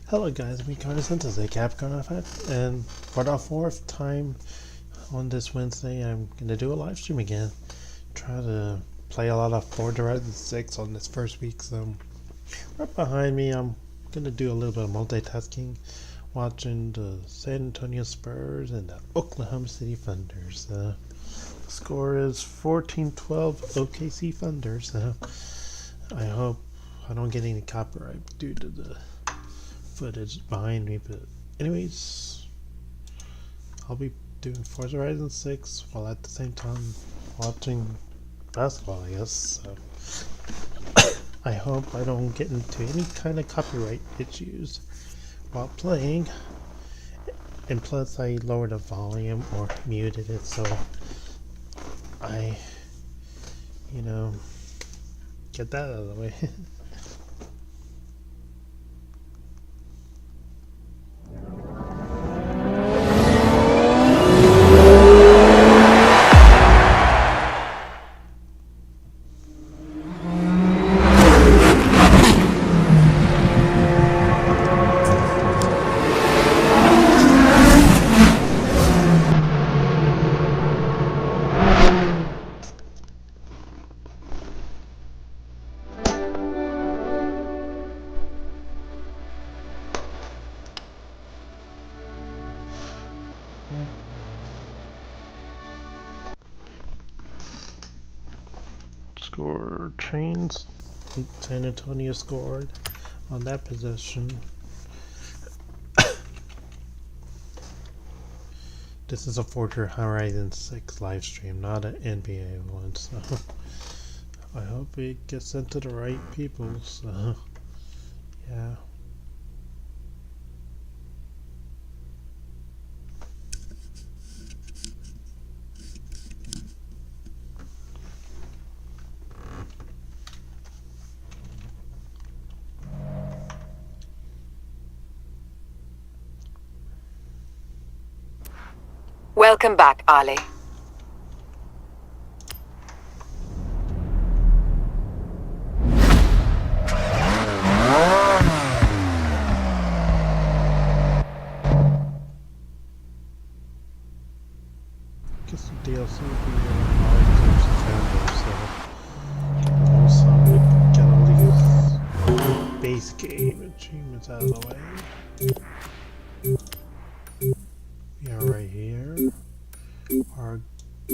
Hello guys, I'm Karlo Santos, a Capcom fan, and for the fourth time on this Wednesday, I'm gonna do a live stream again. Try to play a lot of Forza Horizon 6 on this first week, so right behind me, I'm gonna do a little bit of multitasking, watching the San Antonio Spurs and the Oklahoma City Thunders. The score is 14-12 OKC Thunders. I hope I don't get any copyright due to the footage behind me, but anyways, I'll be doing Forza Horizon 6 while at the same time watching basketball, I guess. So I hope I don't get into any kind of copyright issues while playing, and plus I lowered the volume or muted it so I get that out of the way. Score chains. San Antonio scored on that possession. This is a Forza Horizon 6 live stream, not an NBA one, so I hope it gets sent to the right people, so yeah. Welcome back, Ali. Guess the DLC will be September, so also gotta leave base game achievements out of the way. We are right here. Our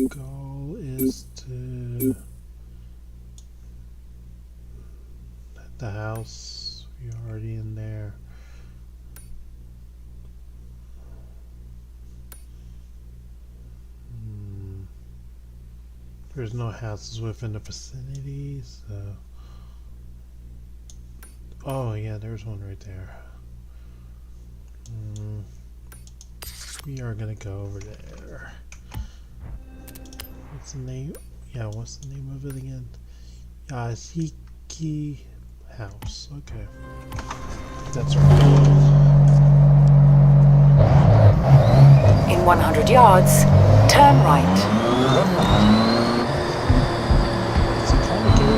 goal is to the house. We're already in there. There's no houses within the vicinity, so oh yeah, there's one right there. We are gonna go over there. What's the name? Yeah, what's the name of it again? Yashiki House. Okay. That's right. In 100 yards, turn right. It's a complicated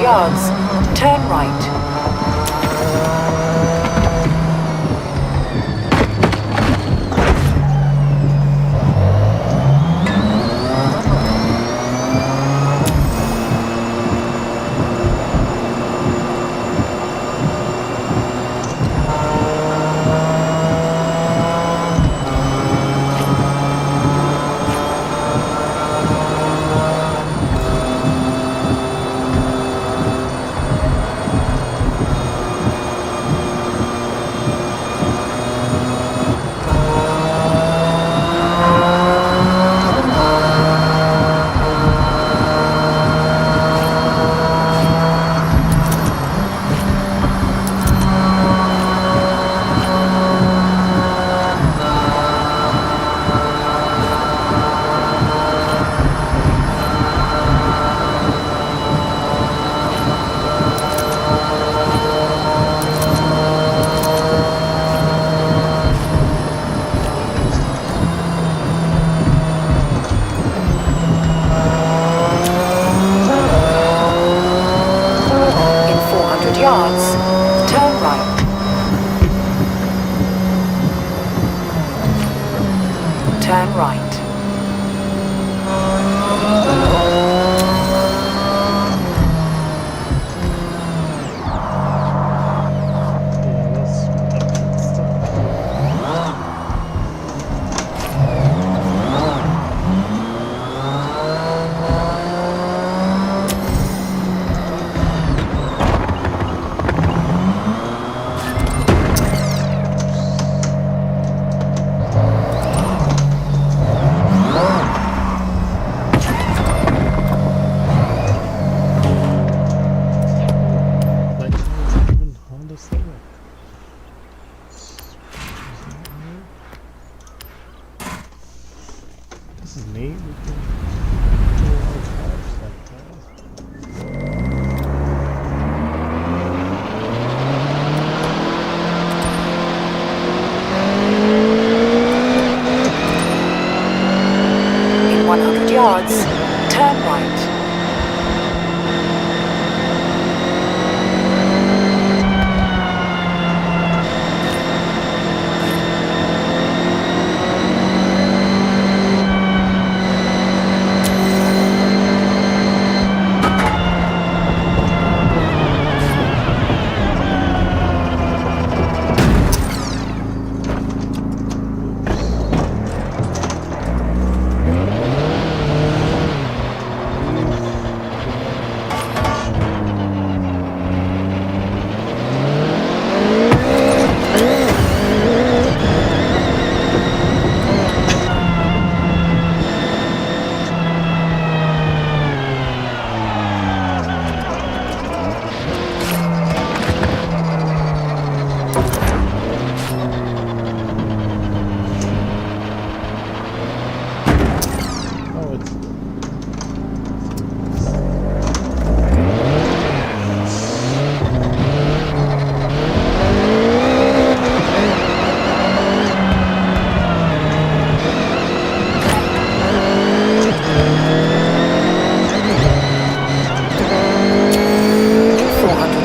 yards, turn right. Yards, turn right. Turn right. This is neat. We can do a lot of cars like that. In 100 yards, turn right.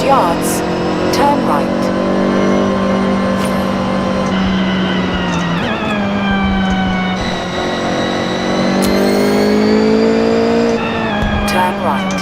Yards, turn right. Turn right.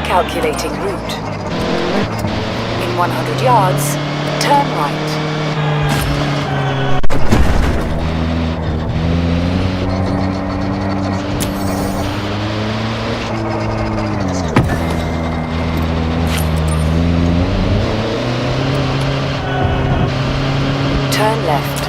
Calculating route. In 100 yards, turn right. Turn left.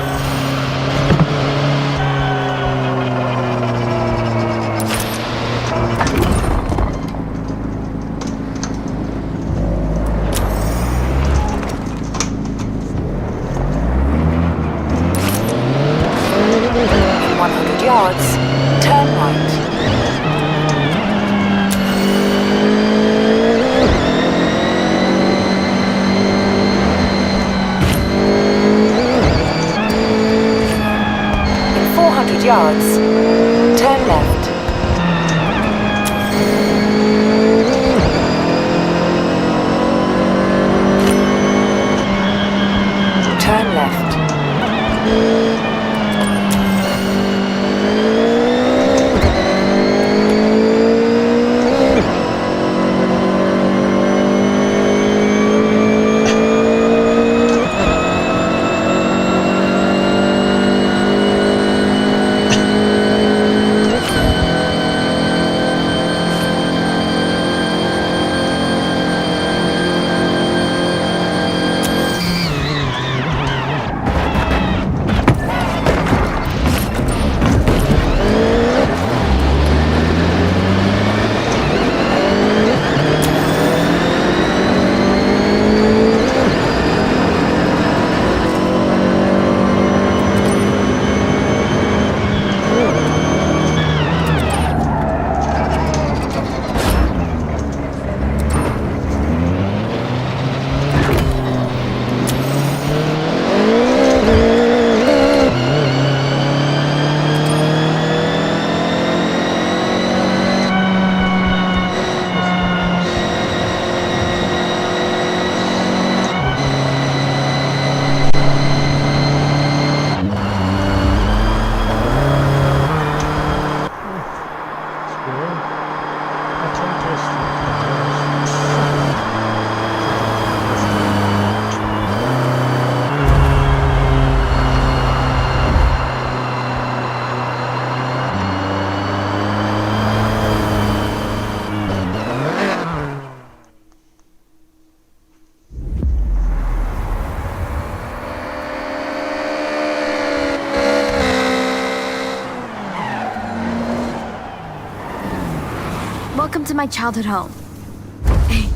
to my childhood home.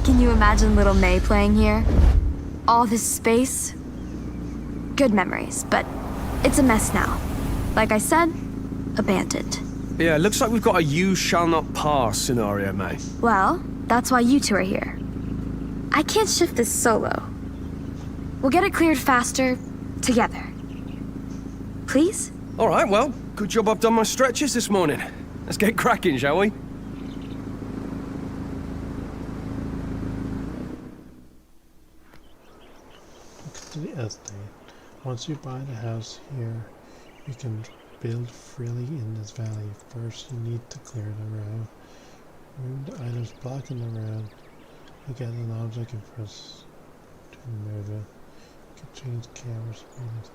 Can you imagine little May playing here? All this space? Good memories, but it's a mess now. Like I said, abandoned. Yeah, looks like we've got a you shall not pass scenario, May. Well, that's why you two are here. I can't shift this solo. We'll get it cleared faster, together. Please? All right, well, good job I've done my stretches this morning. Let's get cracking, shall we? To the estate. Once you buy the house here, you can build freely in this valley. First, you need to clear the road. Remove the items blocking the road. Look at an object and press to remove it. You can change camera speed.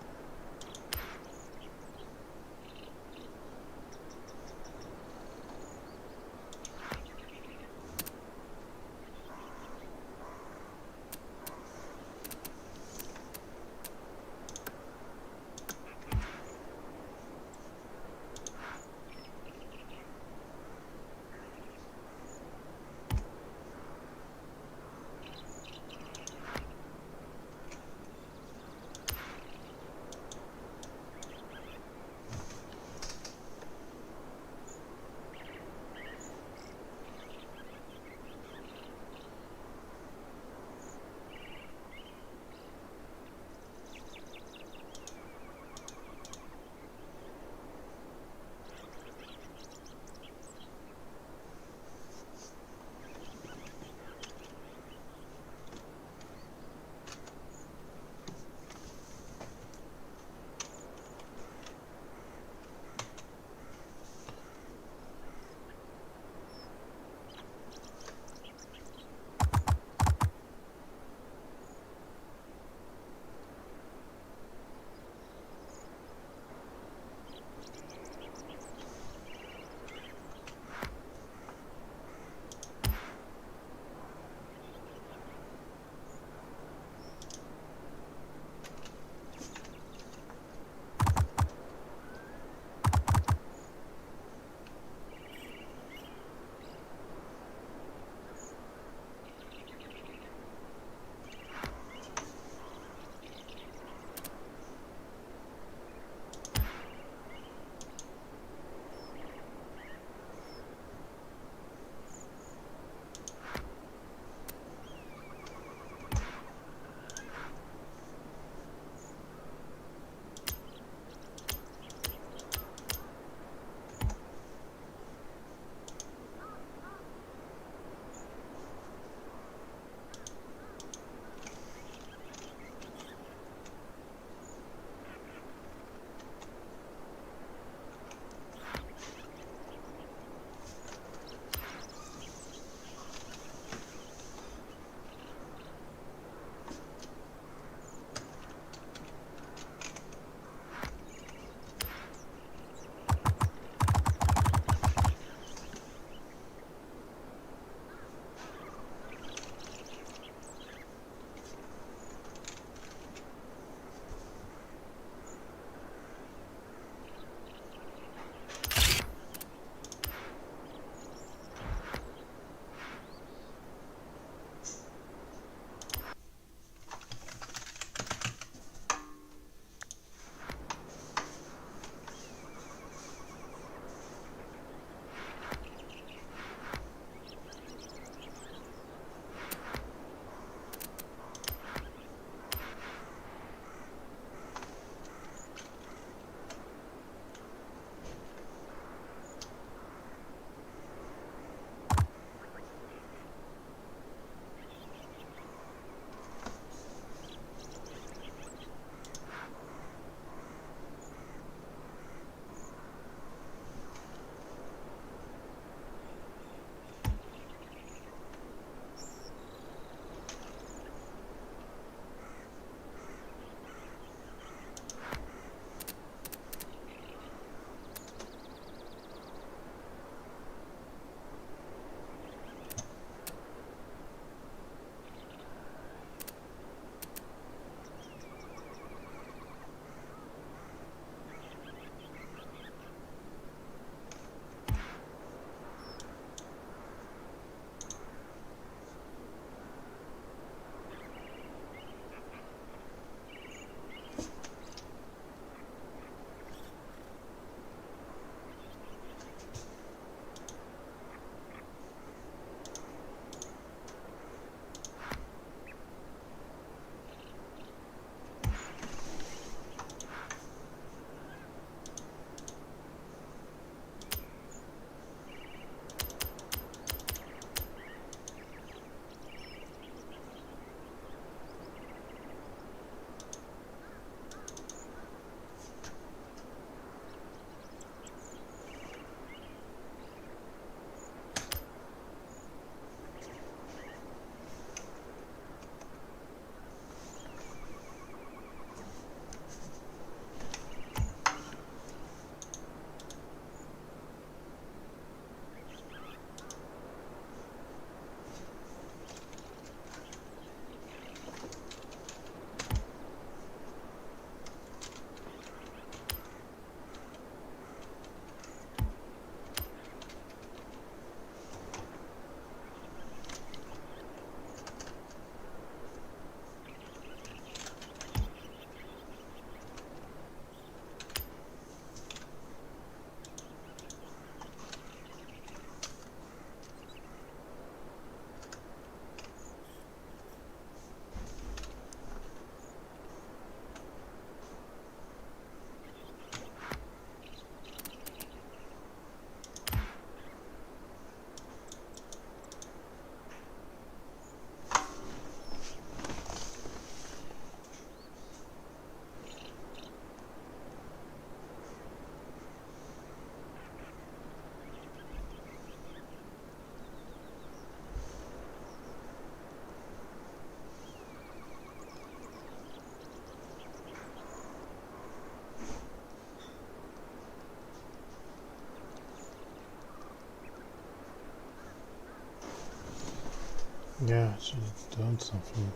Yeah, I should have done something.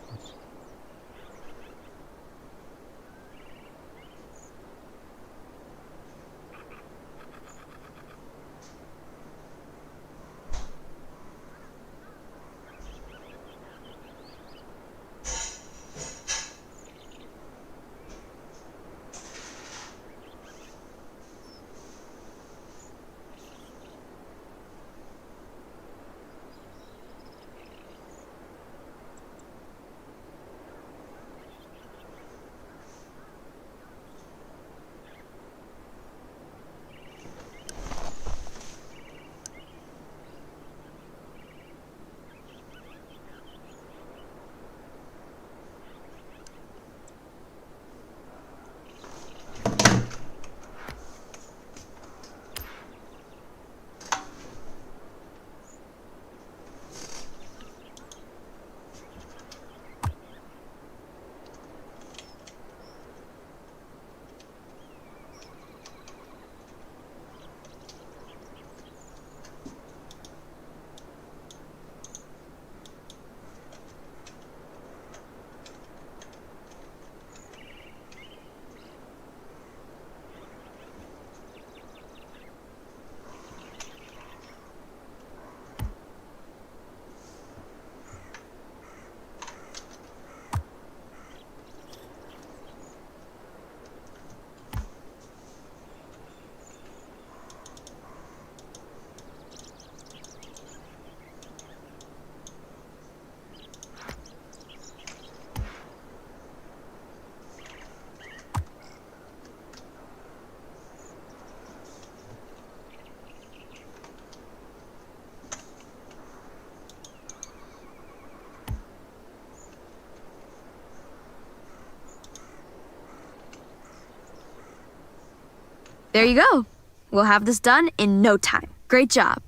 There you go. We'll have this done in no time. Great job.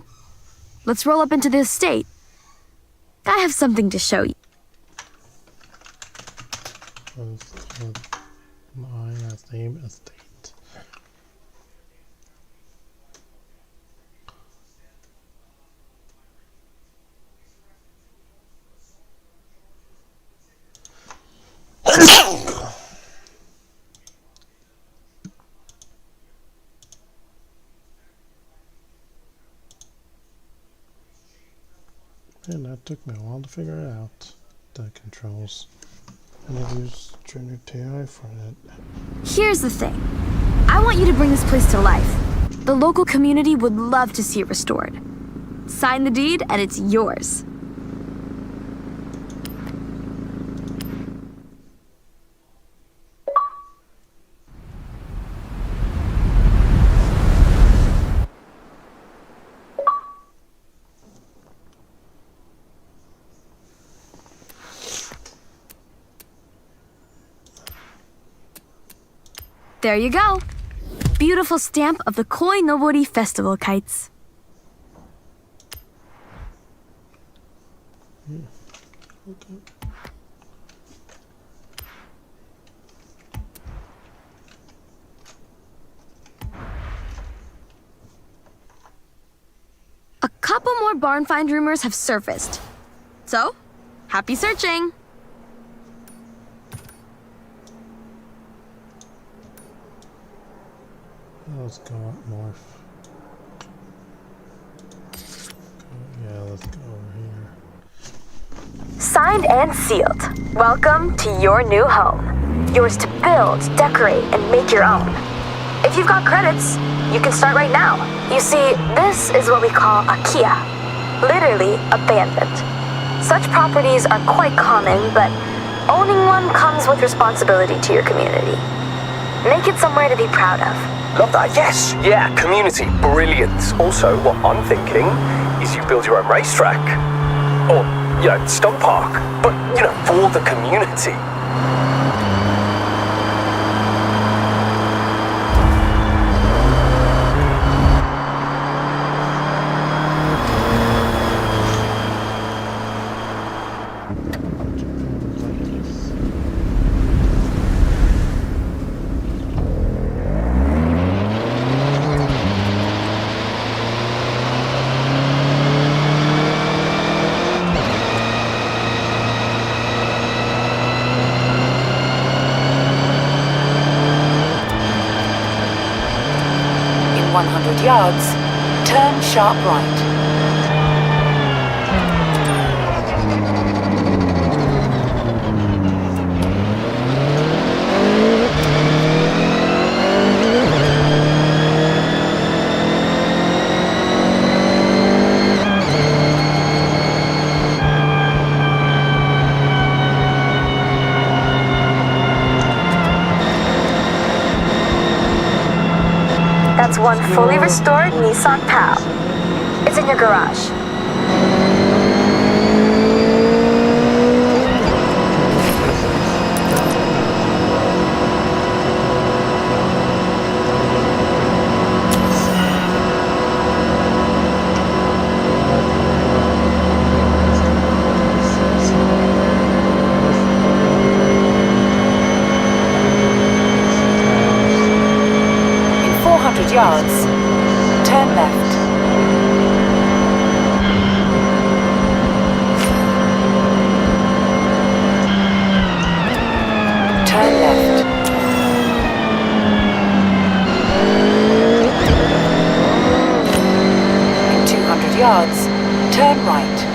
Let's roll up into the estate. I have something to show you. My name estate. And that took me a while to figure it out. The controls. And I've used Trinity for it. Here's the thing. I want you to bring this place to life. The local community would love to see it restored. Sign the deed and it's yours. There you go. Beautiful stamp of the Koi Nobori Festival kites. Okay. A couple more barn find rumors have surfaced. So, happy searching! Let's go up north. Yeah, let's go over here. Signed and sealed. Welcome to your new home. Yours to build, decorate, and make your own. If you've got credits, you can start right now. You see, this is what we call a Kia. Literally abandoned. Such properties are quite common, but owning one comes with responsibility to your community. Make it somewhere to be proud of. Love that, yes! Yeah, community, brilliant. Also, what I'm thinking is you build your own racetrack. Or, stunt park. But, for the community. yards, turn sharp right. That's one fully restored Nissan Pal. It's in your garage. In 400 yards, turn left. Turn left. In 200 yards, turn right.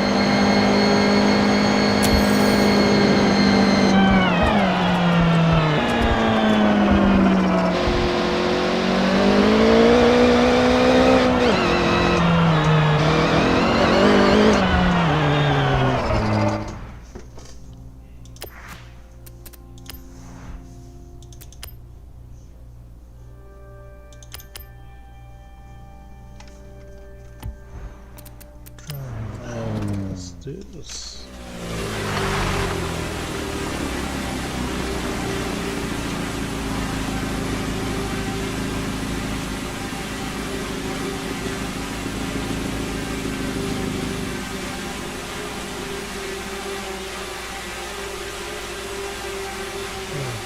Let's do this.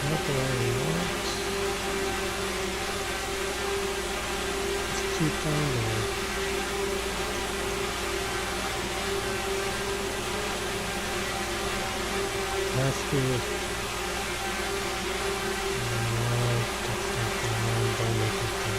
Not the way we want. Let's keep on going. That's good. Don't look at that.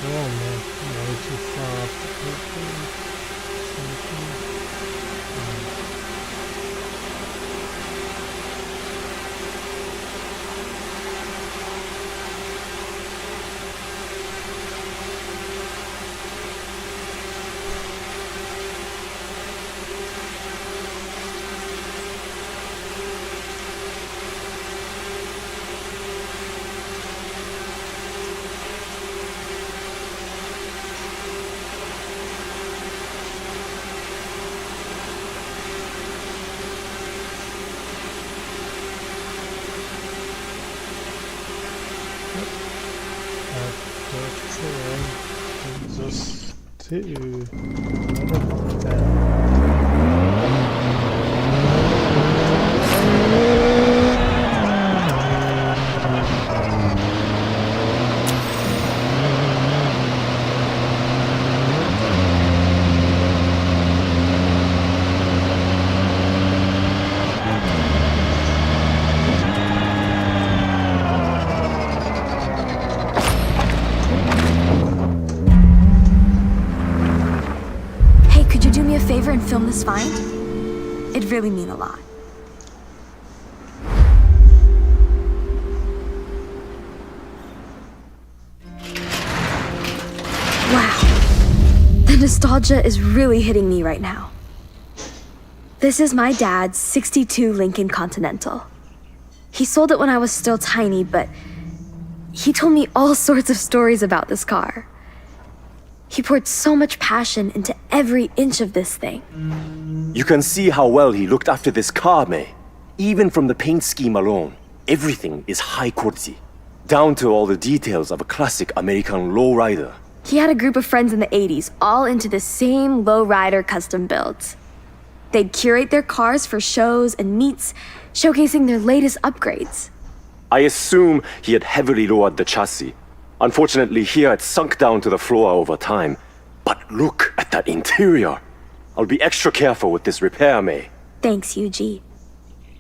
Oh man, I'm way too far off just to favor and film this find? It'd really mean a lot. Wow. The nostalgia is really hitting me right now. This is my dad's '62 Lincoln Continental. He sold it when I was still tiny, but he told me all sorts of stories about this car. He poured so much passion into every inch of this thing. You can see how well he looked after this car, May. Even from the paint scheme alone, everything is high quality. Down to all the details of a classic American lowrider. He had a group of friends in the 80s, all into the same lowrider custom builds. They'd curate their cars for shows and meets, showcasing their latest upgrades. I assume he had heavily lowered the chassis. Unfortunately, here it sunk down to the floor over time. But look at that interior. I'll be extra careful with this repair, May. Thanks, Yuji.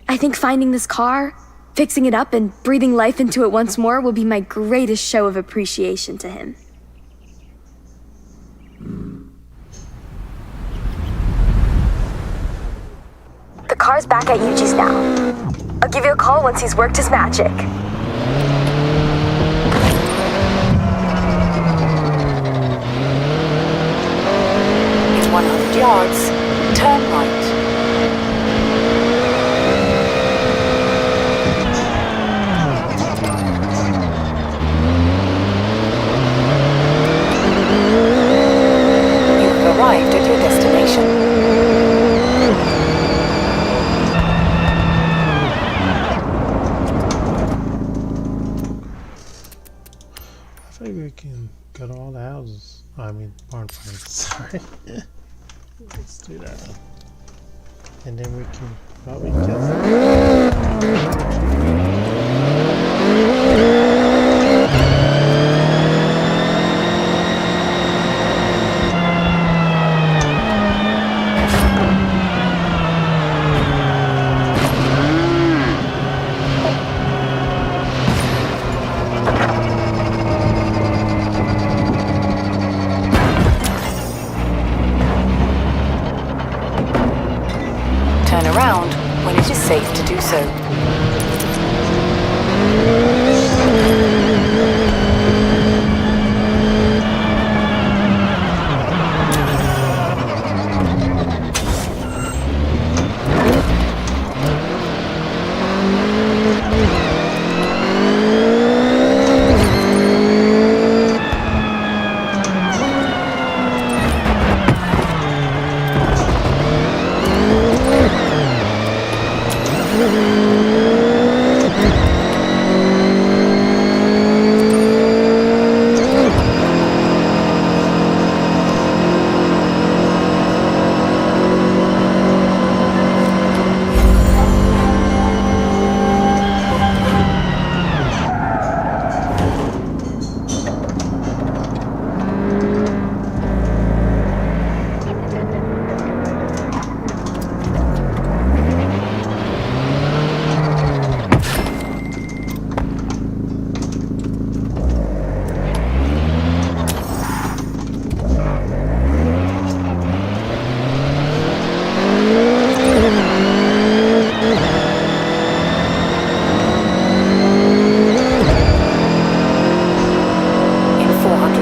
I think finding this car, fixing it up, and breathing life into it once more will be my greatest show of appreciation to him. The car's back at Yuji's now. I'll give you a call once he's worked his magic. In 100 yards, turn right. You've arrived at your destination. I think we can go to all the houses. I mean, barn fights. Sorry. Let's do that. And then we can probably Turn around when it is safe to do so.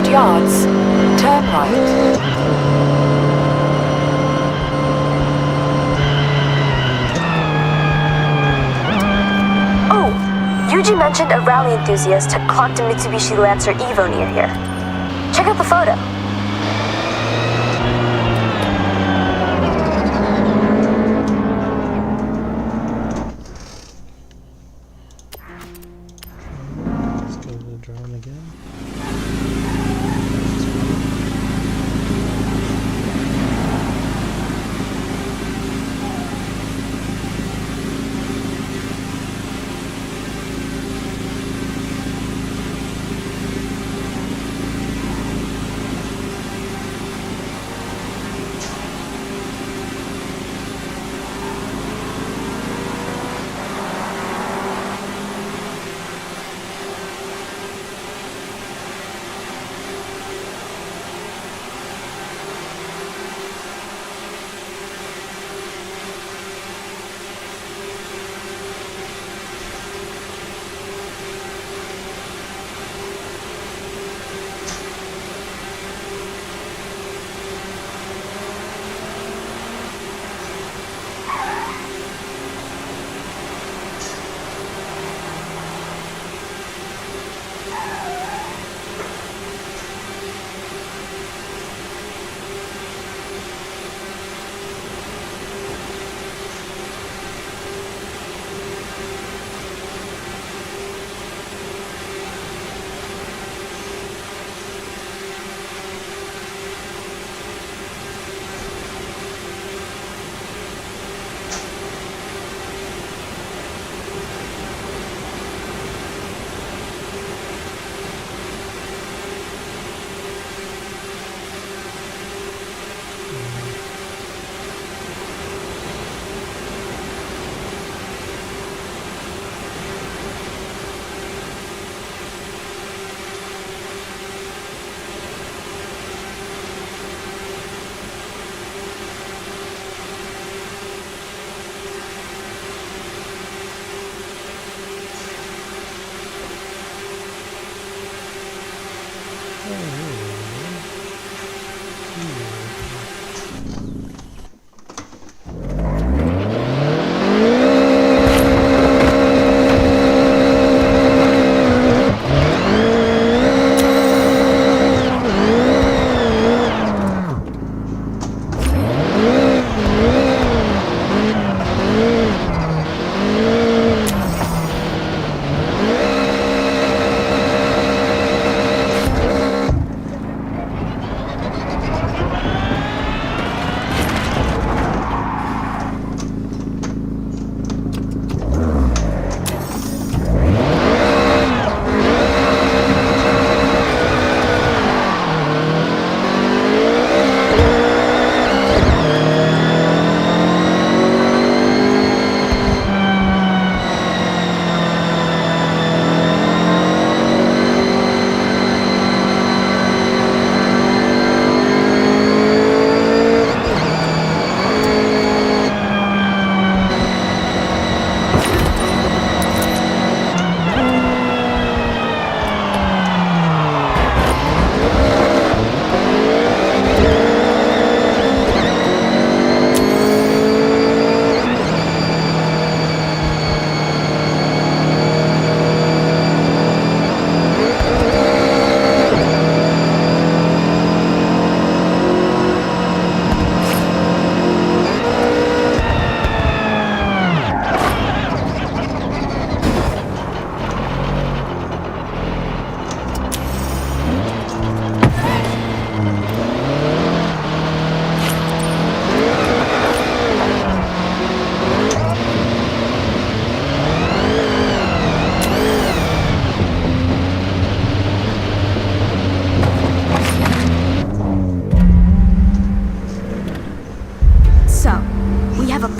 Yards, turn right. Oh, Yuji mentioned a rally enthusiast had clocked a Mitsubishi Lancer Evo near here. Check out the photo. let's go to the drone again.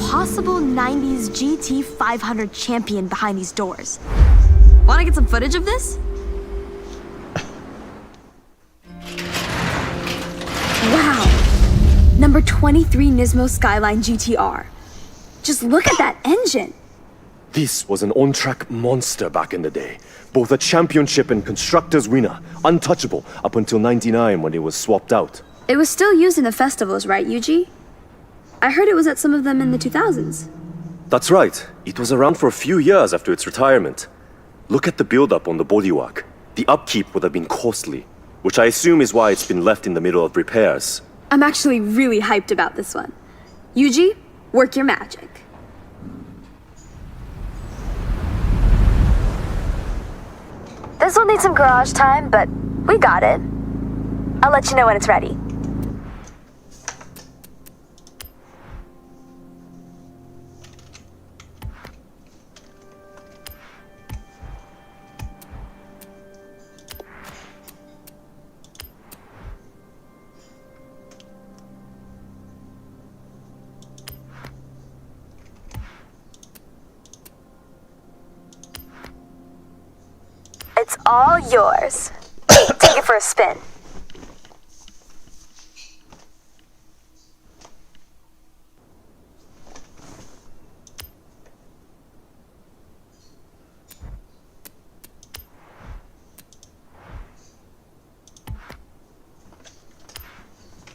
possible 90s GT 500 champion behind these doors. Wanna get some footage of this? Wow! Number 23 Nismo Skyline GTR. Just look at that engine! This was an on-track monster back in the day. Both a championship and constructors winner. Untouchable up until 99 when it was swapped out. It was still used in the festivals, right, Yuji? I heard it was at some of them in the 2000s. That's right. It was around for a few years after its retirement. Look at the build-up on the bodywork. The upkeep would have been costly, which I assume is why it's been left in the middle of repairs. I'm actually really hyped about this one. Yuji, work your magic. This will need some garage time, but we got it. I'll let you know when it's ready. It's all yours. Take it for a spin.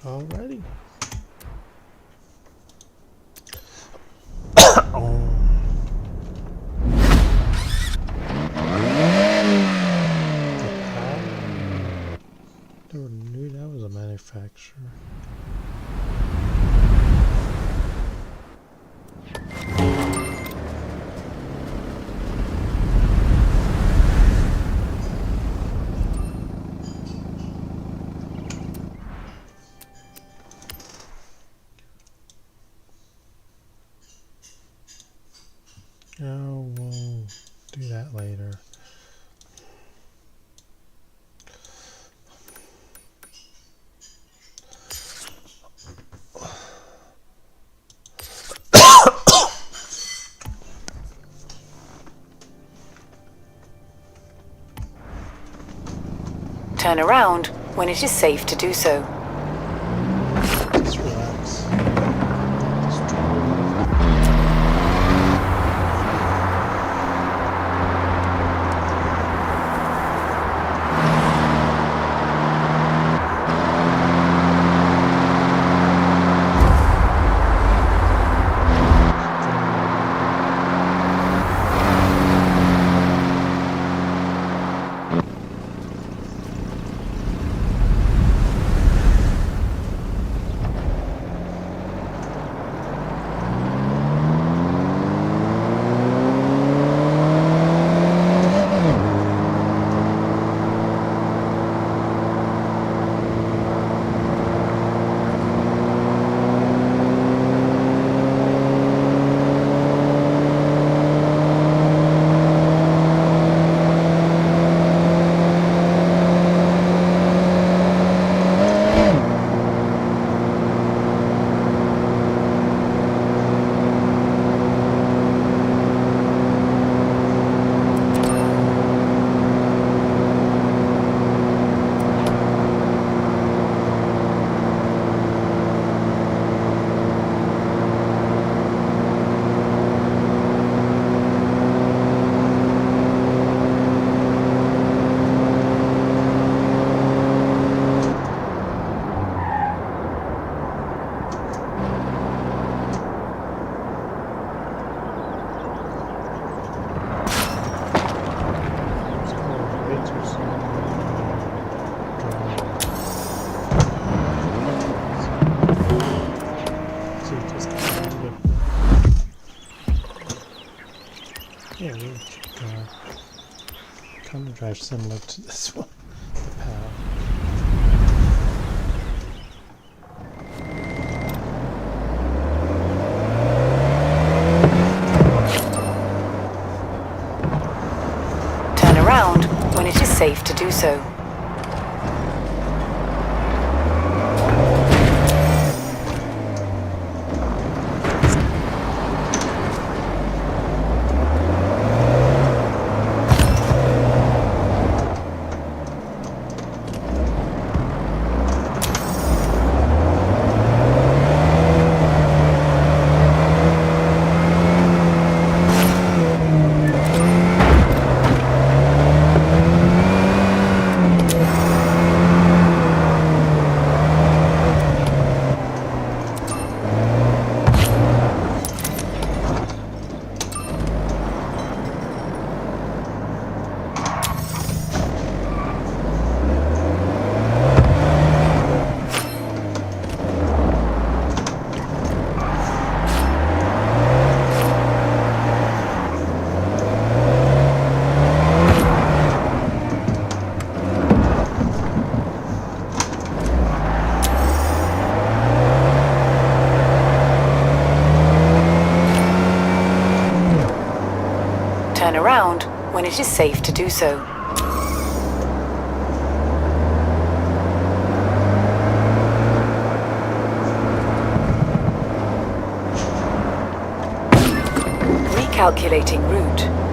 Alrighty. Never knew that was a manufacturer. Oh, we'll do that later. Turn around when it is safe to do so. Just relax. Kind of drive similar to this one. Turn around when it is safe to do so. Turn around when it is safe to do so. Recalculating route.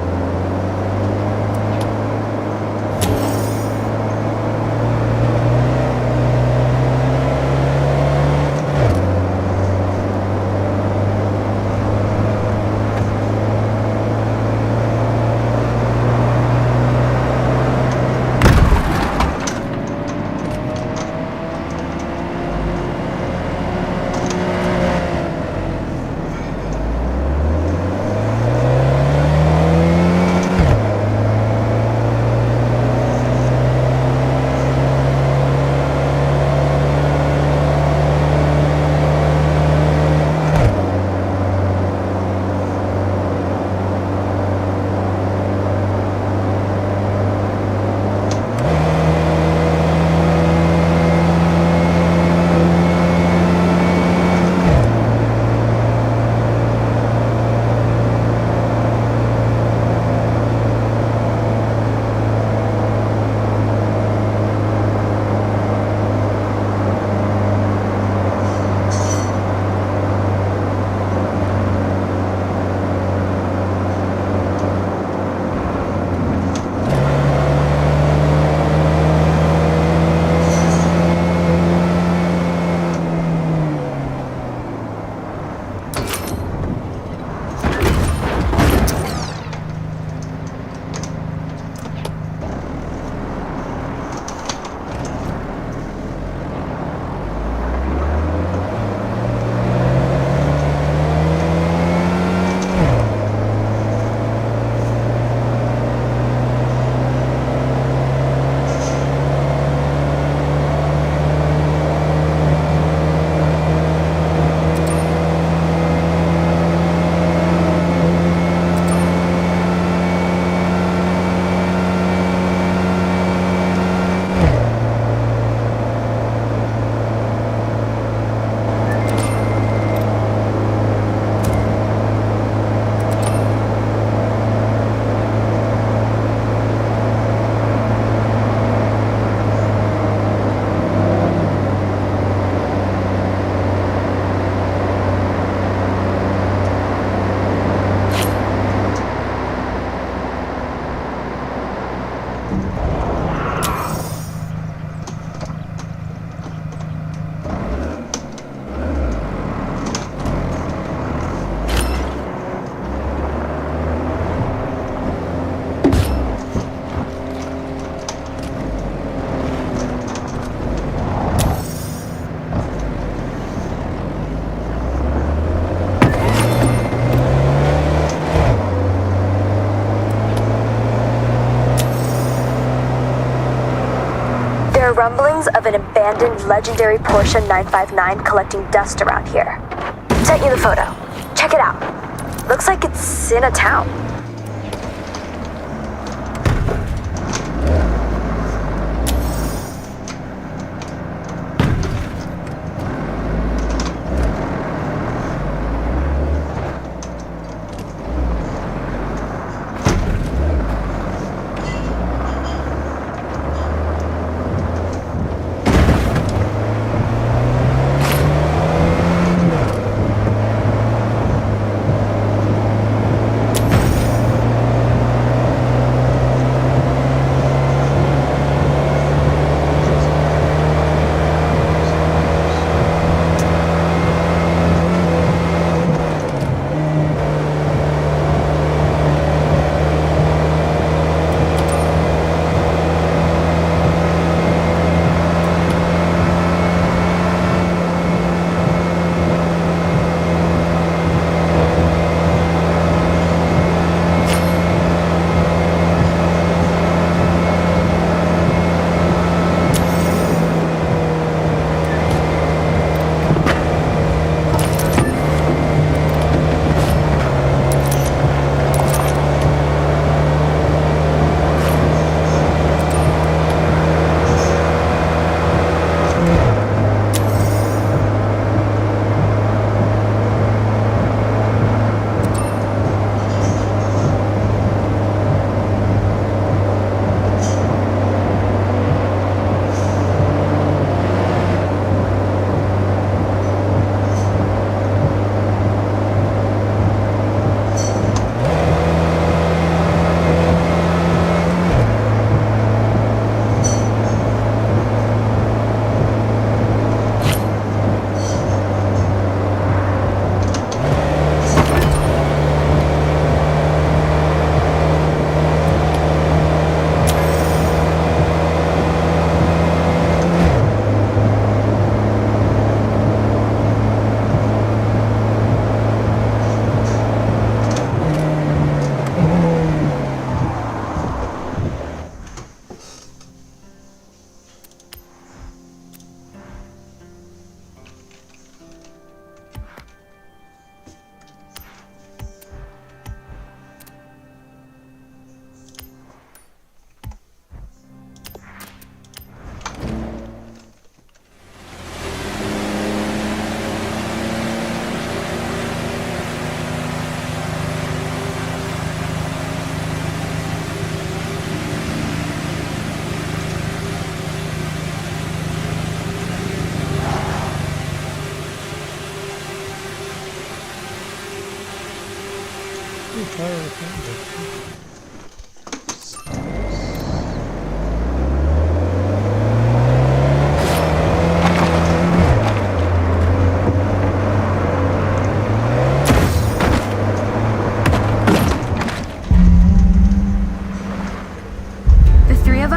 are rumblings of an abandoned legendary Porsche 959 collecting dust around here. Sent you the photo. Check it out. Looks like it's in a town.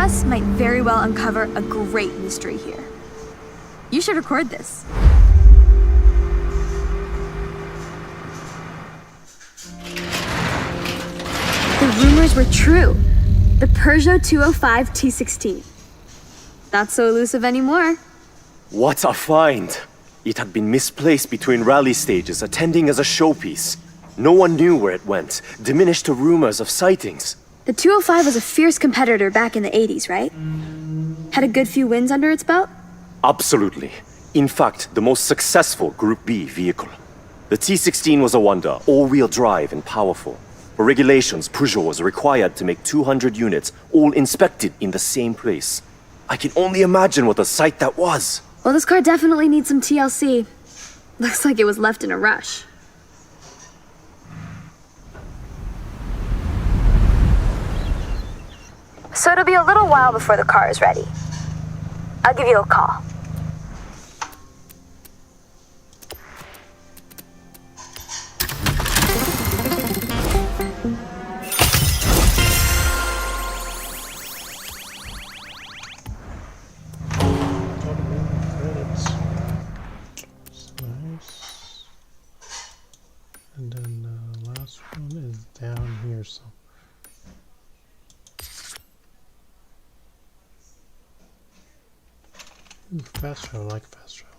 us might very well uncover a great mystery here. You should record this. The rumors were true. The Peugeot 205 T16. Not so elusive anymore. What a find! It had been misplaced between rally stages, attending as a showpiece. No one knew where it went, diminished to rumors of sightings. The 205 was a fierce competitor back in the 80s, right? Had a good few wins under its belt? Absolutely. In fact, the most successful Group B vehicle. The T16 was a wonder, all-wheel drive and powerful. For regulations, Peugeot was required to make 200 units, all inspected in the same place. I can only imagine what a sight that was. Well, this car definitely needs some TLC. Looks like it was left in a rush. So it'll be a little while before the car is ready. I'll give you a call. Credits. Nice. And then the last one is down here, so. Ooh, fast travel, I like fast travel.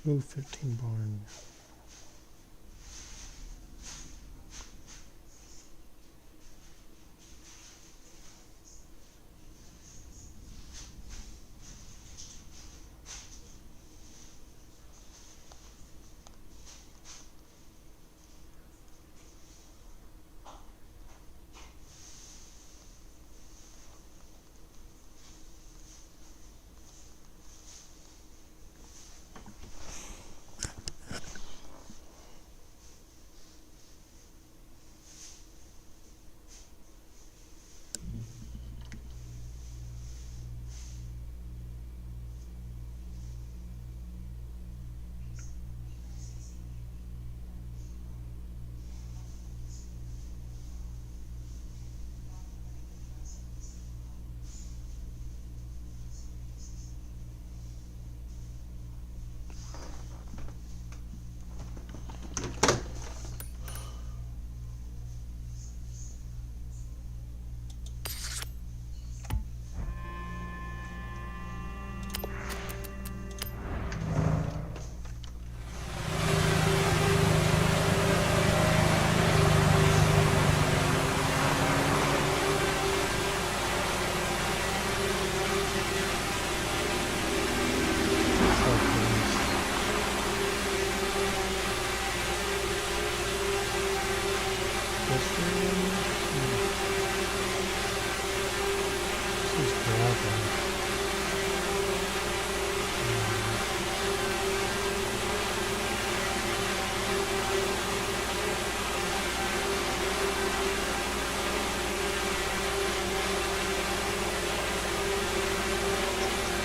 Move 15 barn.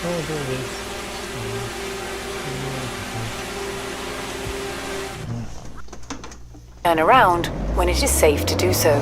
Oh, there it is. Turn around when it is safe to do so.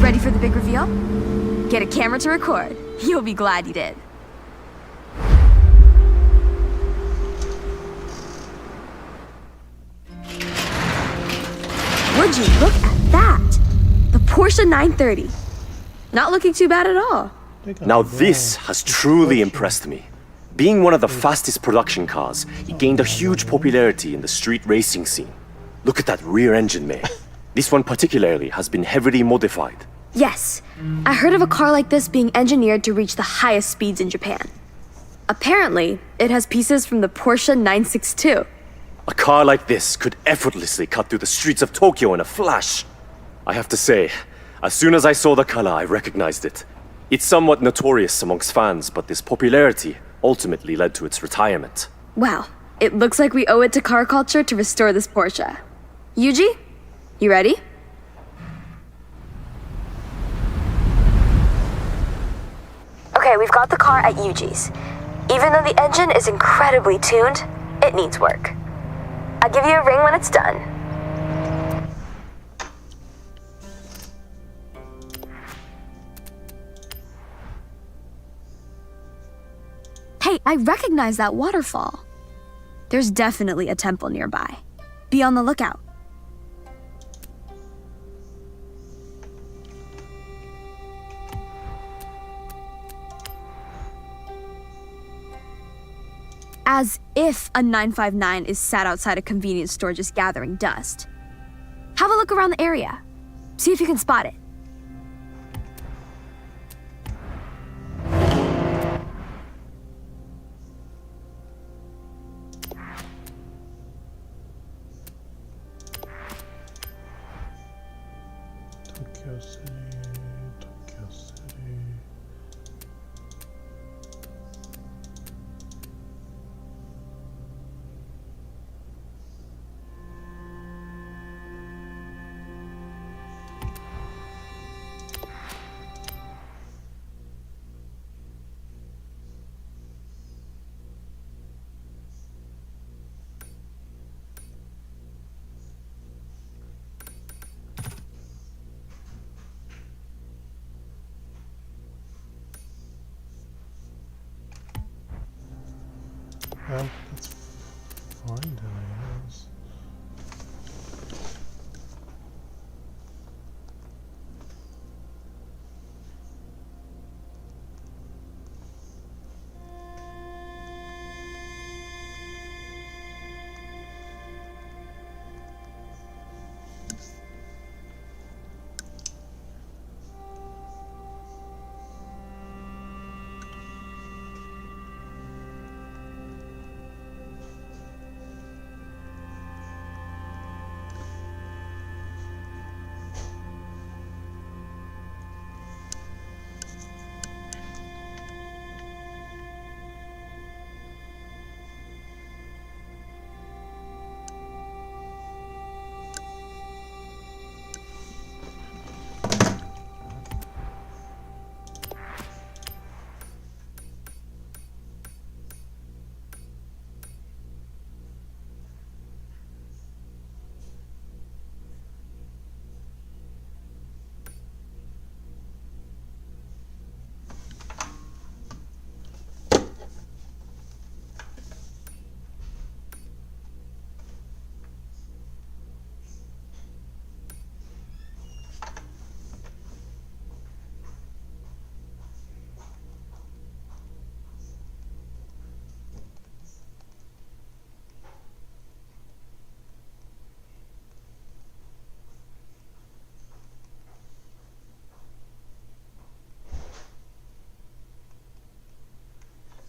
Ready for the big reveal? Get a camera to record. You'll be glad you did. Would you look at that? The Porsche 930. Not looking too bad at all. Now this has truly impressed me. Being one of the fastest production cars, it gained a huge popularity in the street racing scene. Look at that rear engine, May. This one particularly has been heavily modified. Yes, I heard of a car like this being engineered to reach the highest speeds in Japan. Apparently, it has pieces from the Porsche 962. A car like this could effortlessly cut through the streets of Tokyo in a flash. I have to say, as soon as I saw the color, I recognized it. It's somewhat notorious amongst fans, but this popularity ultimately led to its retirement. Wow, it looks like we owe it to car culture to restore this Porsche. Yuji, you ready? Okay, we've got the car at Yuji's. Even though the engine is incredibly tuned, it needs work. I'll give you a ring when it's done. Hey, I recognize that waterfall. There's definitely a temple nearby. Be on the lookout. As if a 959 is sat outside a convenience store just gathering dust. Have a look around the area. See if you can spot it. That's fine then, I guess.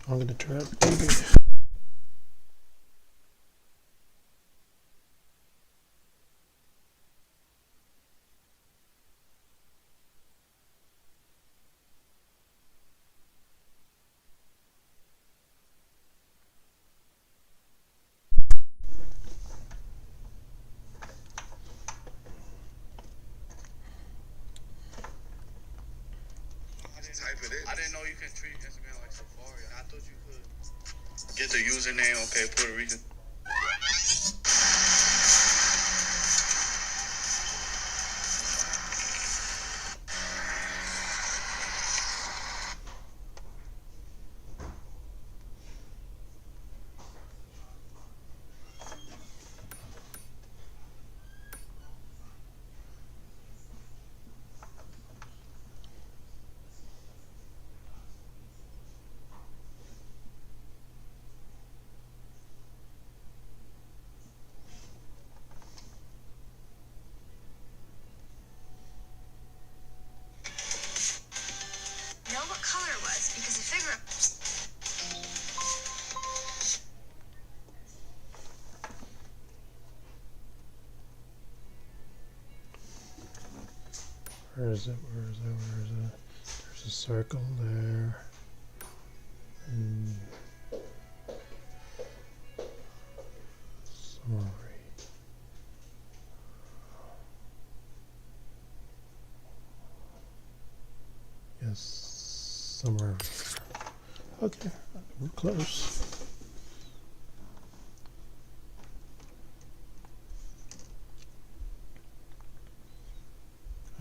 I'm gonna try it, baby. I didn't know you can treat Instagram like Safari. I thought you could get the username, okay, Puerto Rican. Know what color it was because the figure. Where is it? Where is it? Where is it? There's a circle there. Sorry. Yes, somewhere. Okay, we're close.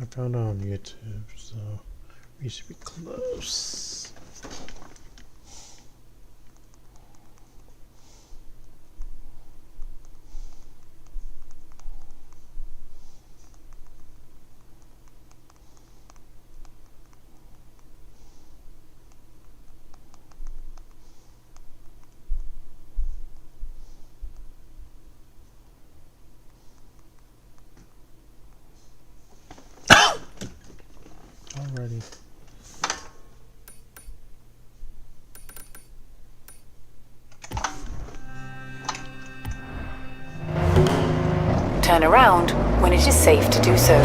I found it on YouTube, so we should be close. Alrighty. Turn around when it is safe to do so.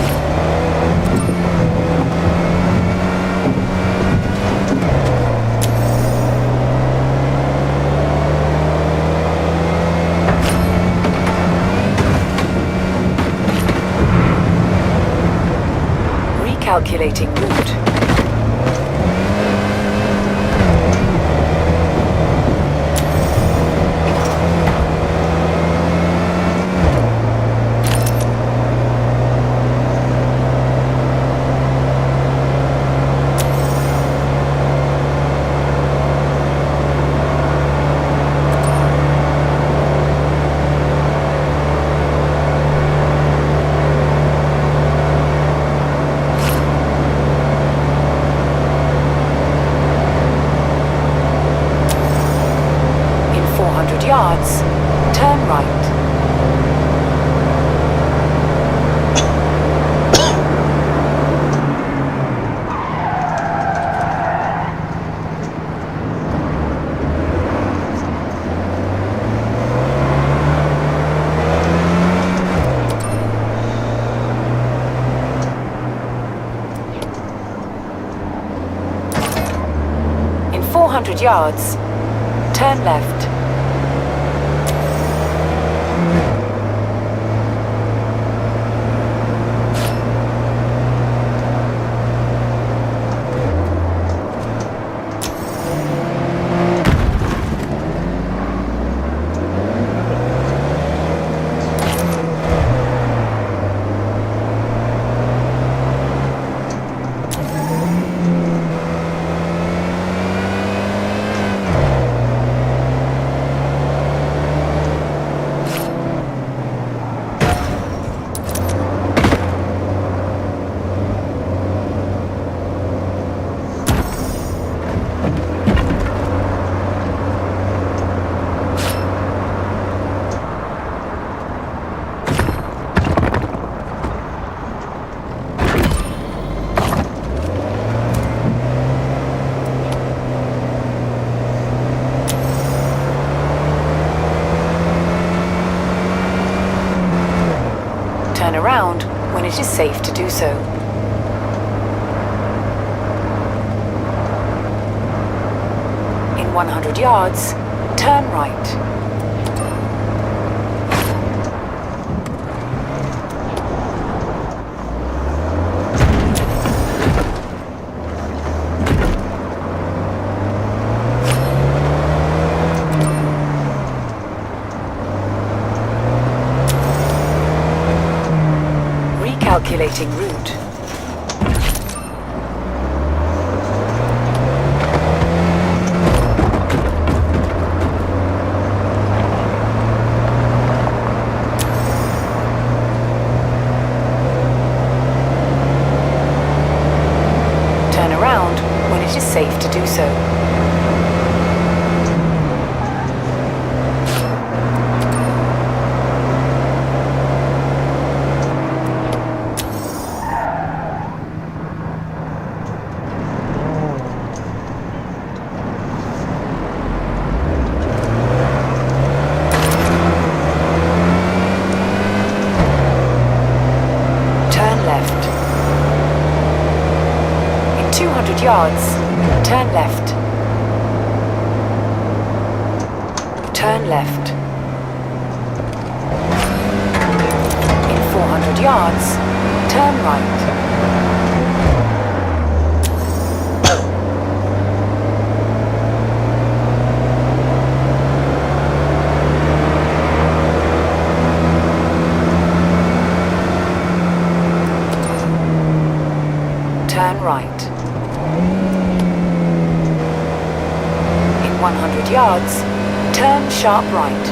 Recalculating route. yards, turn right. In 400 yards, turn left. Turn around when it is safe to do so. In 100 yards, turn right. Recalculating route. Turn around when it is safe to do so. Left. In 200 yards, turn left. Turn left. In 400 yards, turn right. Turn right. In 100 yards, turn sharp right.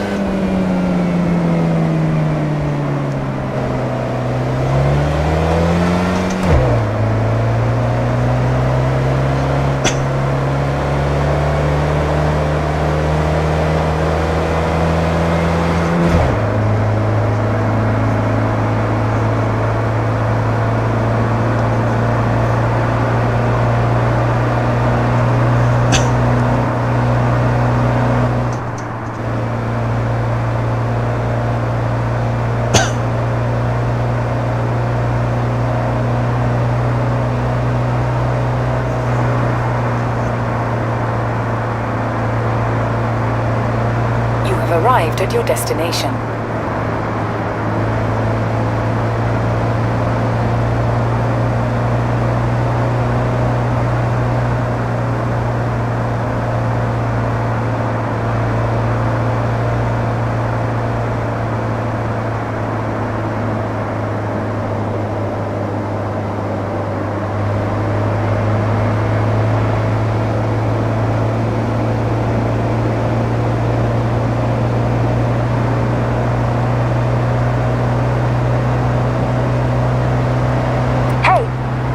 Arrived at your destination.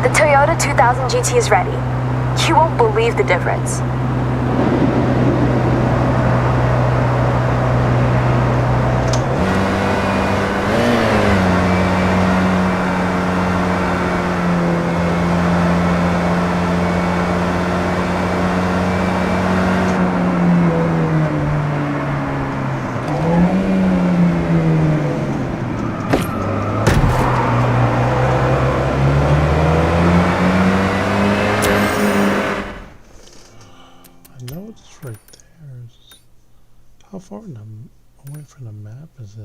The Toyota 2000 GT is ready. You won't believe the difference. it's right there. How far away from the map is it?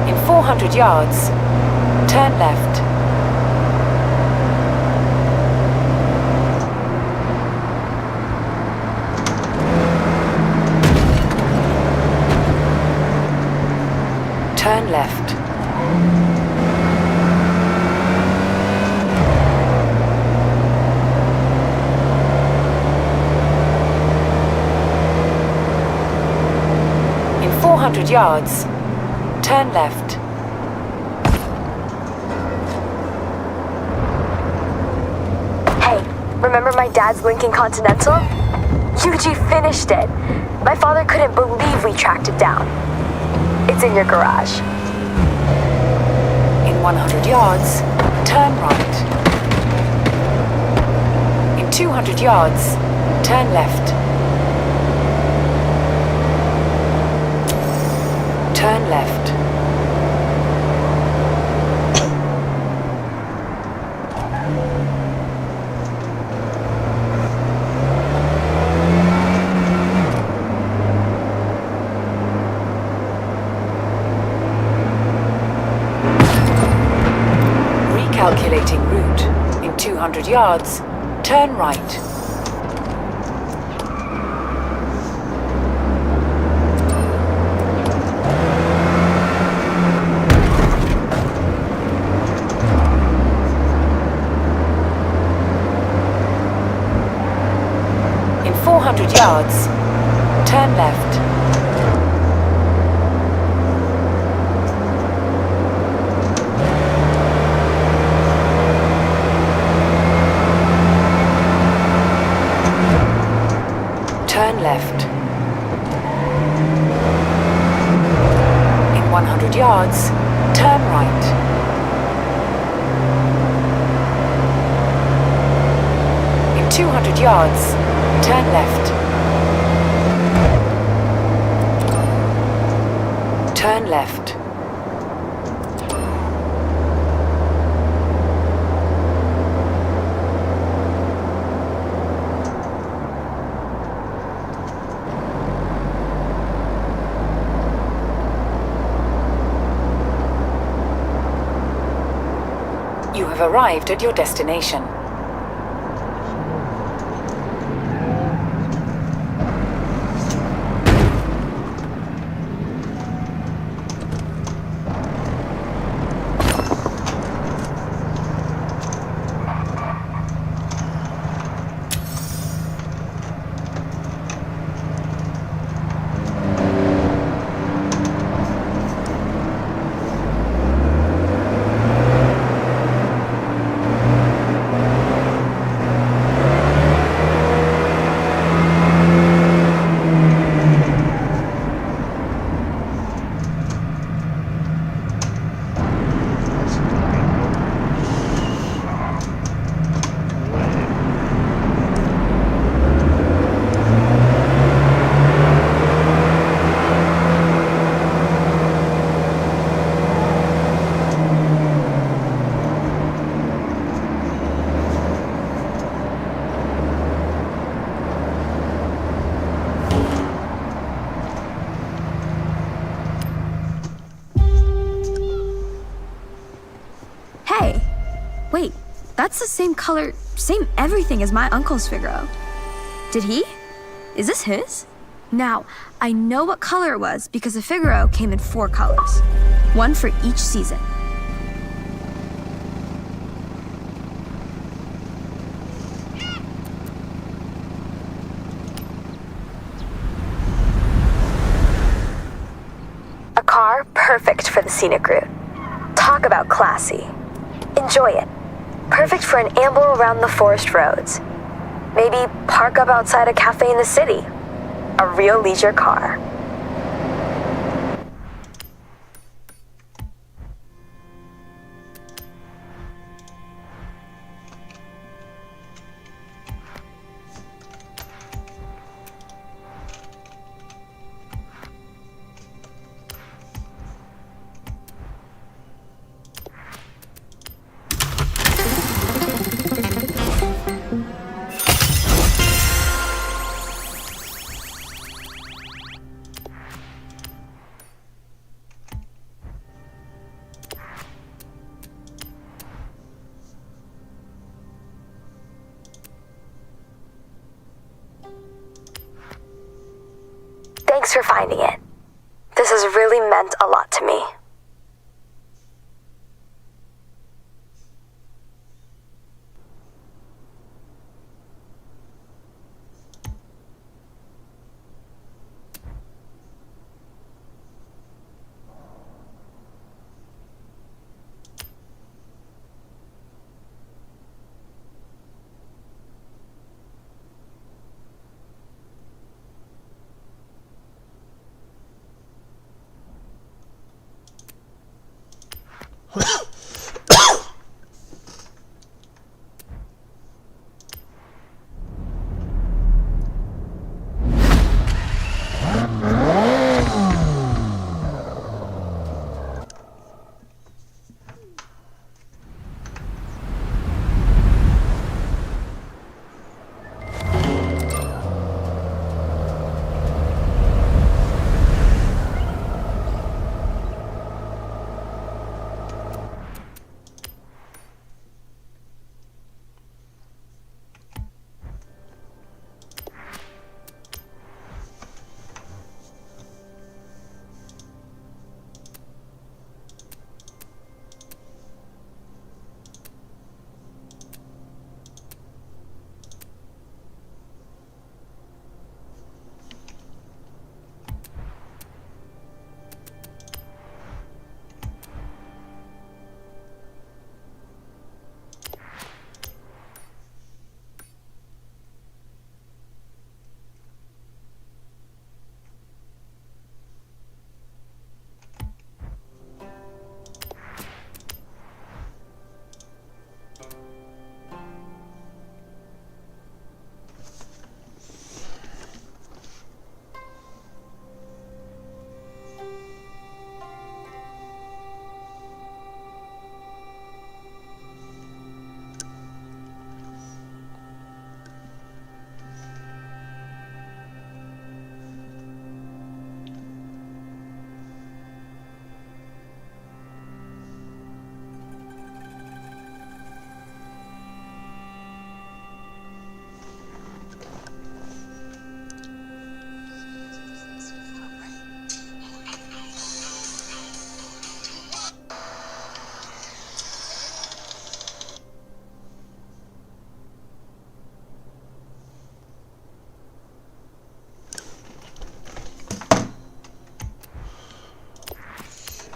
In 400 yards, turn left. Turn left. In 400 yards, turn left. Hey, remember my dad's Lincoln Continental? Yuji finished it. My father couldn't believe we tracked it down. It's in your garage. In 100 yards, turn right. In 200 yards, turn left. Turn left. Recalculating route. In 200 yards, turn right. In 400 yards, turn left. Turn left. In 100 yards, turn right. In 200 yards, turn left. Turn left. You have arrived at your destination. Wait, that's the same color, same everything as my uncle's Figaro. Did he? Is this his? Now, I know what color it was because the Figaro came in 4 colors. 1 for each season. A car perfect for the scenic route. Talk about classy. Enjoy it. Perfect for an amble around the forest roads. Maybe park up outside a cafe in the city. A real leisure car. Thanks for finding it. This has really meant a lot to me.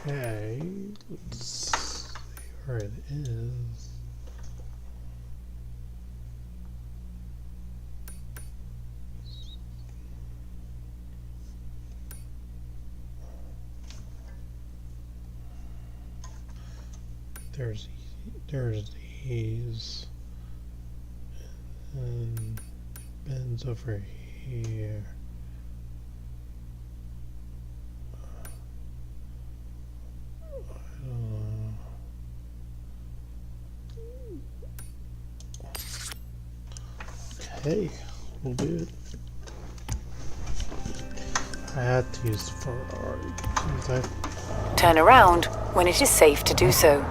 Okay, let's see where it is. There's these, and Ben's over here. Okay, we'll do it. I had to use the Ferrari. Turn around when it is safe to do so.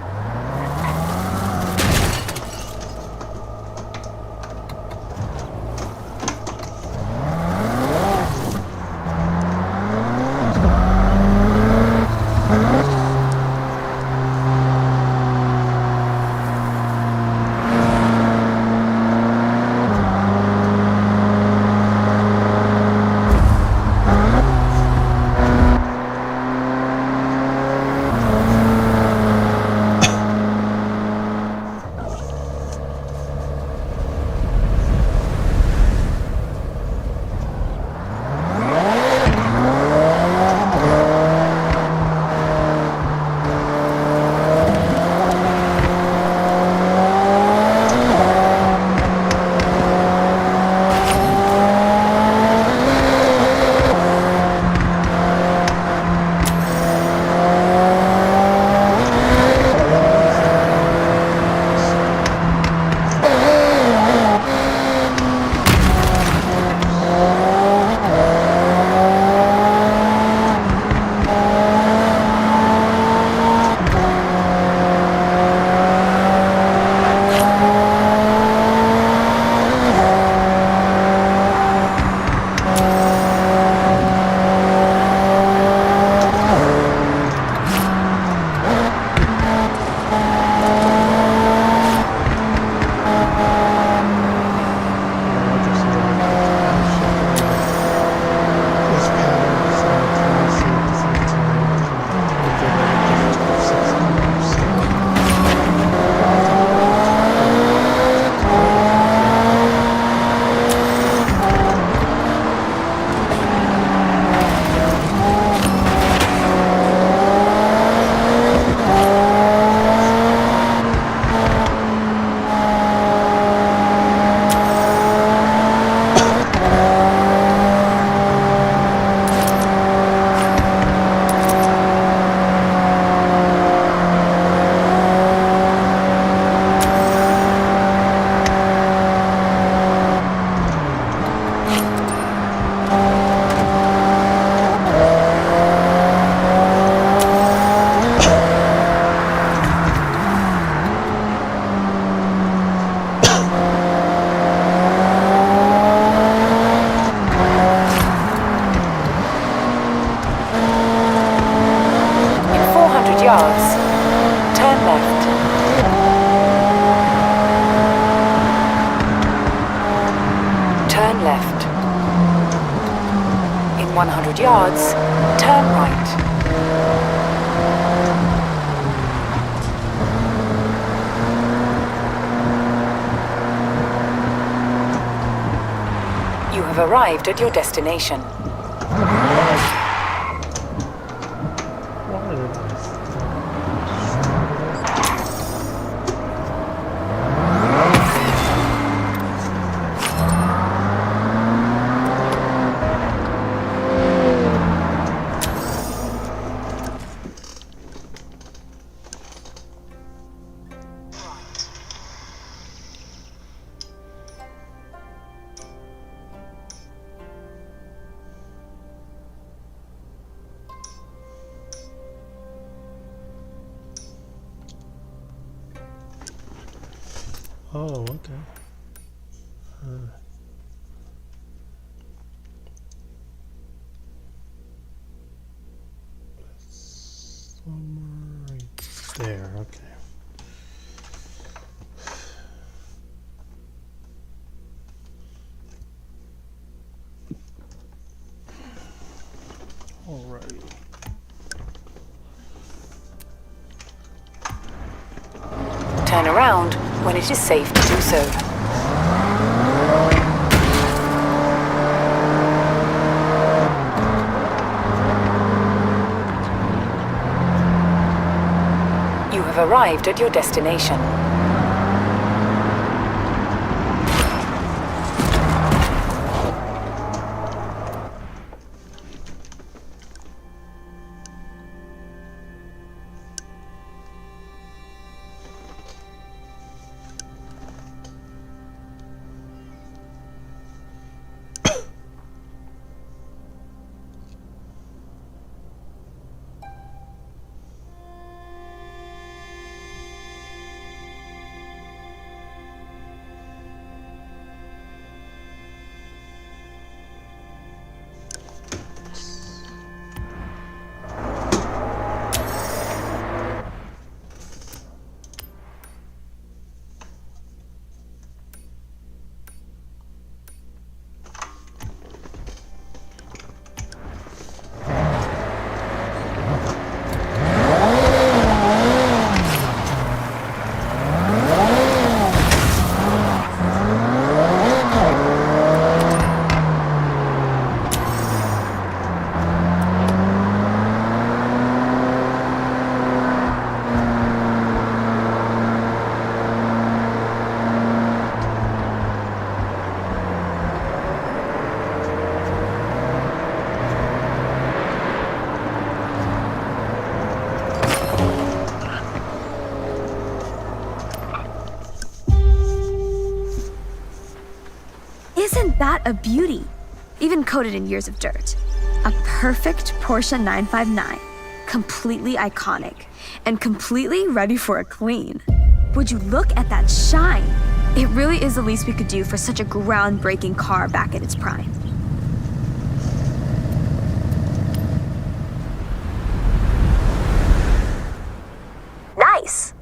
In 100 yards, turn right. You have arrived at your destination. Why did I Oh, okay. Somewhere right there, okay. Alright. Turn around when it is safe to do so. You have arrived at your destination. Isn't that a beauty? Even coated in years of dirt. A perfect Porsche 959. Completely iconic. And completely ready for a clean. Would you look at that shine? It really is the least we could do for such a groundbreaking car back at its prime. Nice!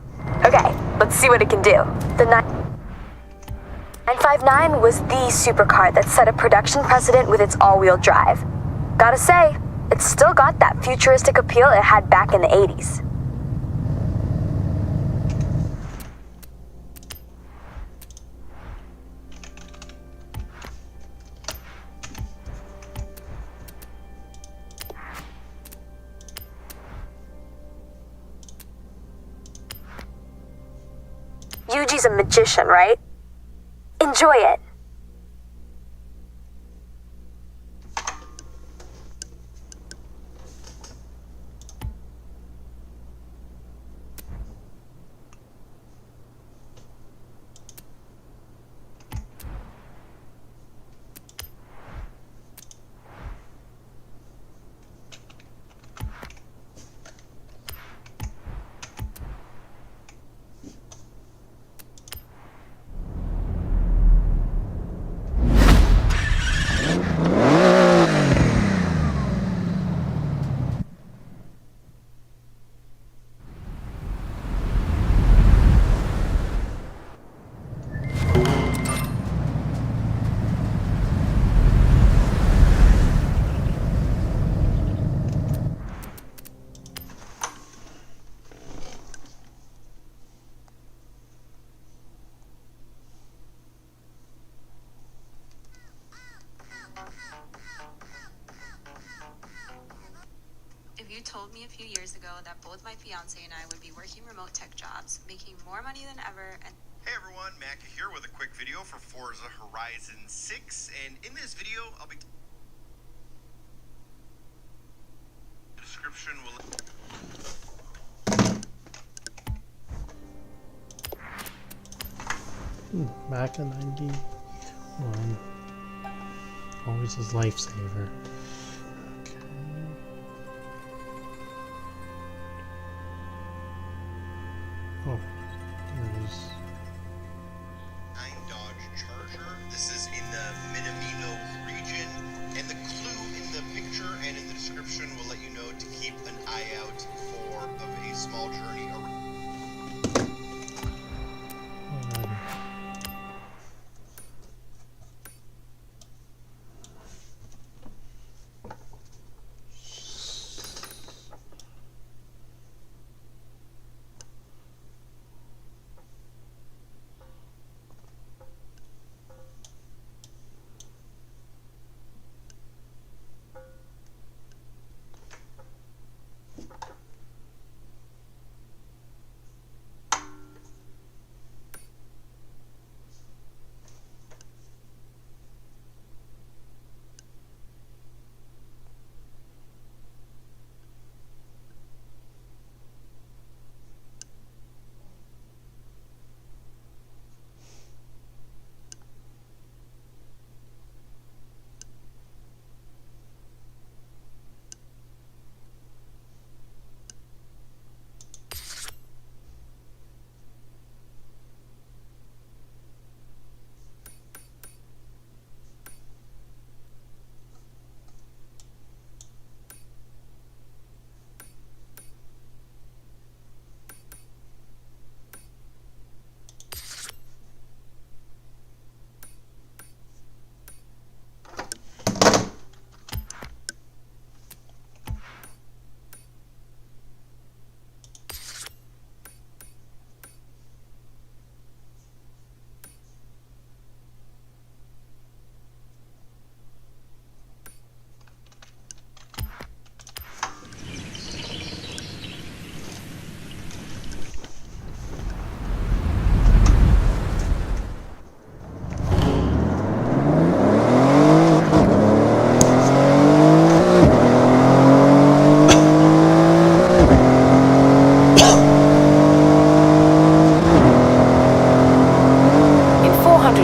Okay, let's see what it can do. The 959 was the supercar that set a production precedent with its all-wheel drive. Gotta say, it's still got that futuristic appeal it had back in the 80s. Yuji's a magician, right? Enjoy it. You told me a few years ago that both my fiance and I would be working remote tech jobs, making more money than ever, and Hey everyone, Mac here with a quick video for Forza Horizon 6, and in this video I'll be... The description will... Back in 91. Always his lifesaver. Okay. Oh, there it is. Dodge Charger. This is in the Minamino region, and the clue in the picture and in the description will let you know to keep an eye out for a small journey around.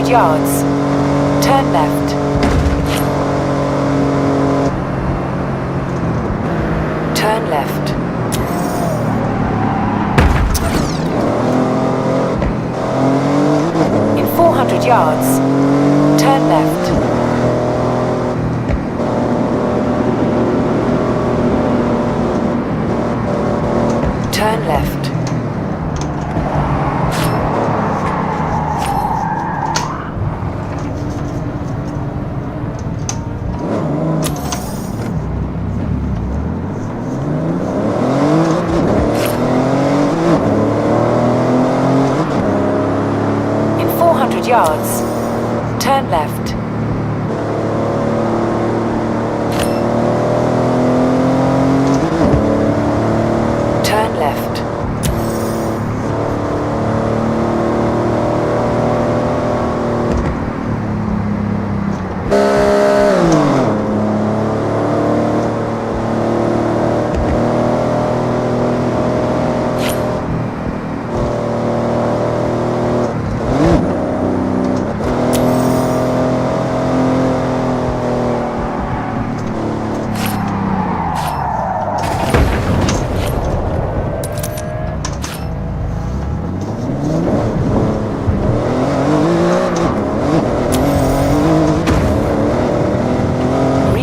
Yards. Turn left. Turn left. In 400 yards, turn left. Turn left. Yards. Turn left. Turn left.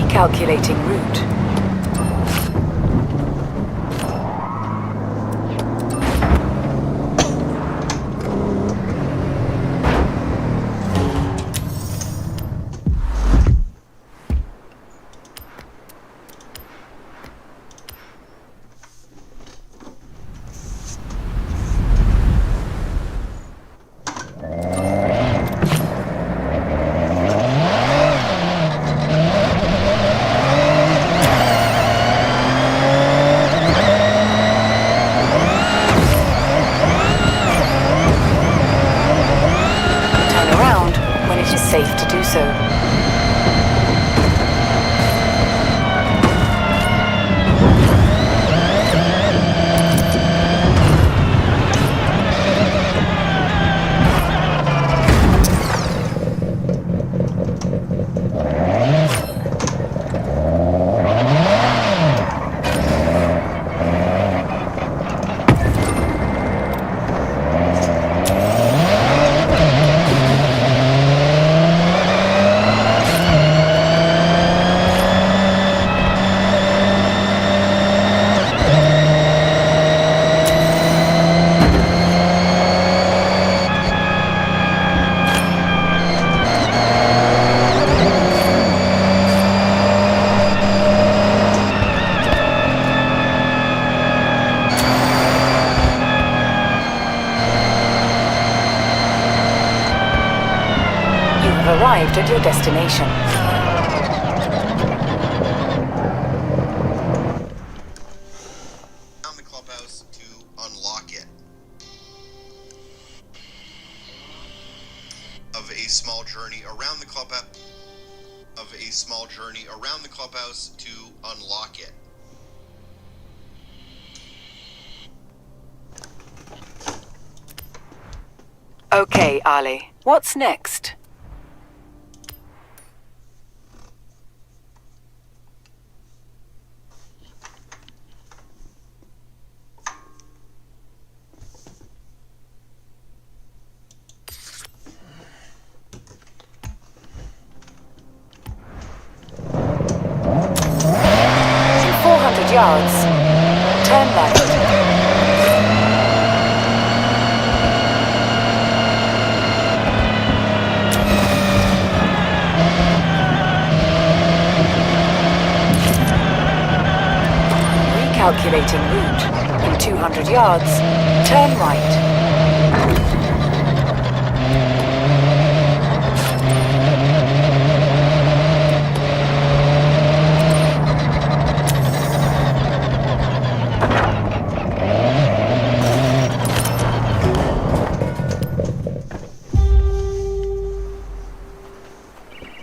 Calculating route. arrived at your destination. Around the clubhouse to unlock it. Of a small journey around the clubhouse. Of a small journey around the clubhouse to unlock it. Okay, Ali. What's next? In 400 yards, turn left. Recalculating route. In 200 yards, turn right.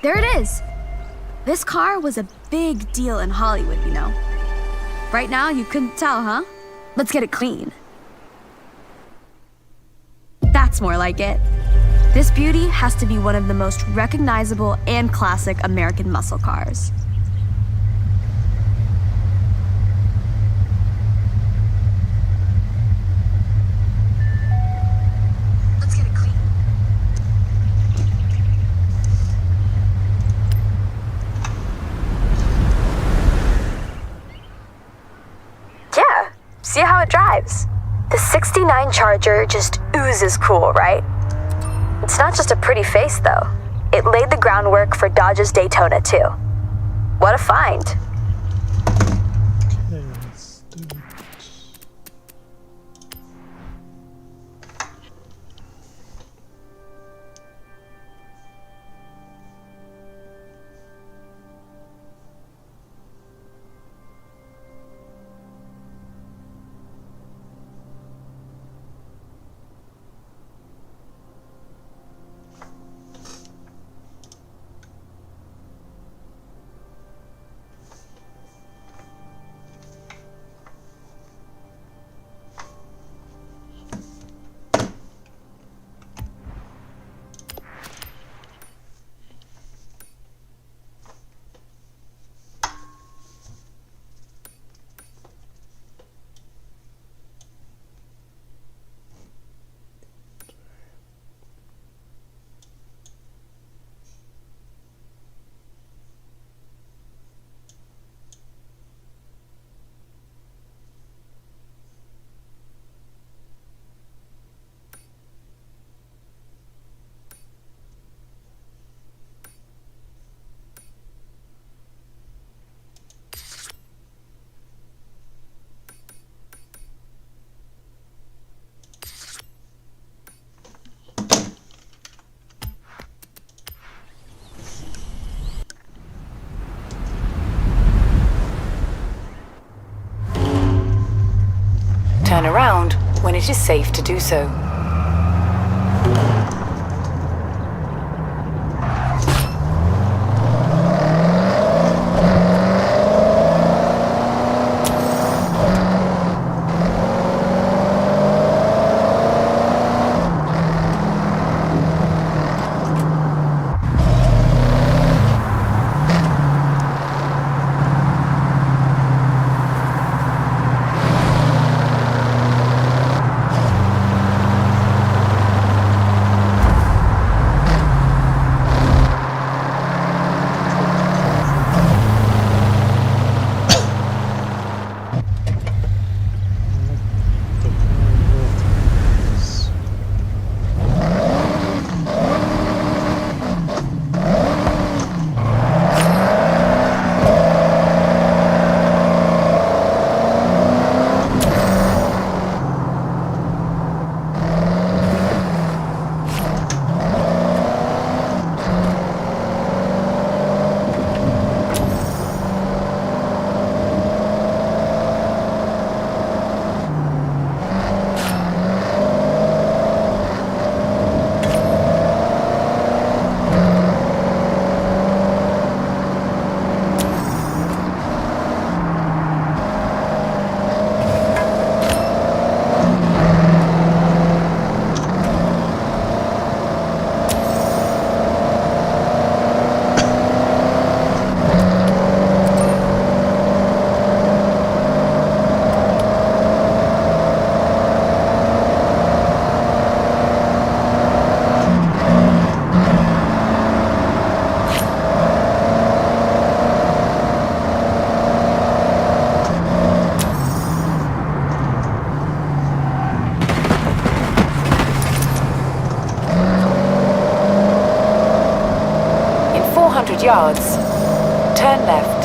There it is. This car was a big deal in Hollywood, you know. Right now, you couldn't tell, huh? Let's get it clean. That's more like it. This beauty has to be one of the most recognizable and classic American muscle cars. Let's get it clean. Yeah, see how it drives? The 69 Charger just oozes cool, right? It's not just a pretty face, though. It laid the groundwork for Dodge's Daytona, too. What a find. Okay, let's do it. Turn around when it is safe to do so. yards. Turn left.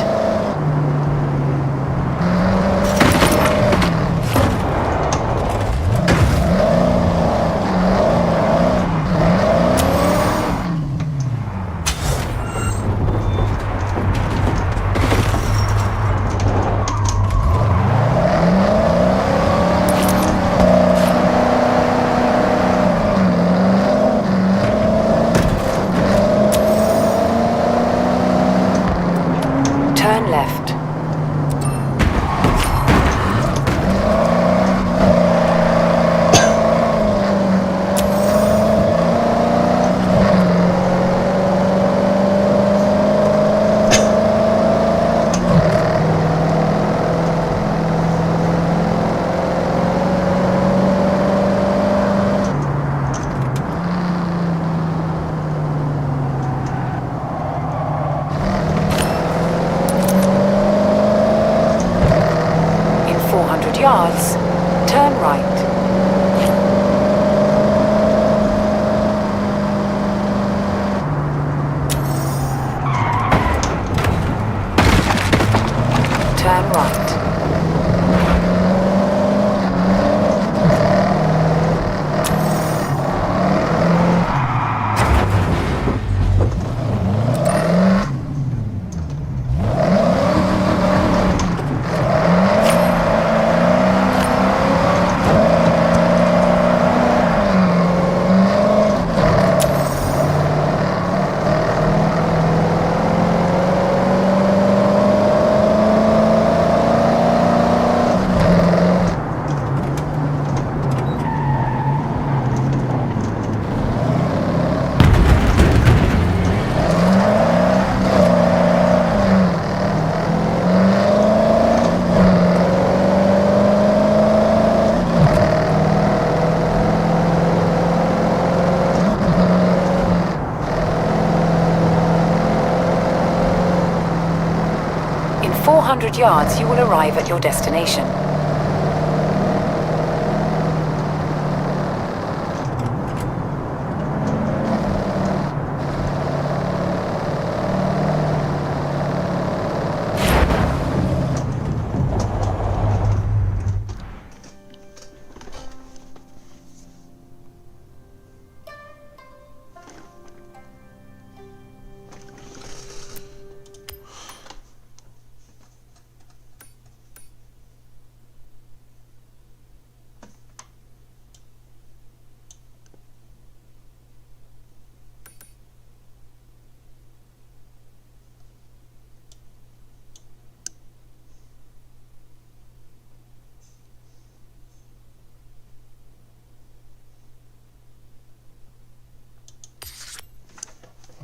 Turn left. In 400 yards, turn right. Turn right. In 400 yards, you will arrive at your destination.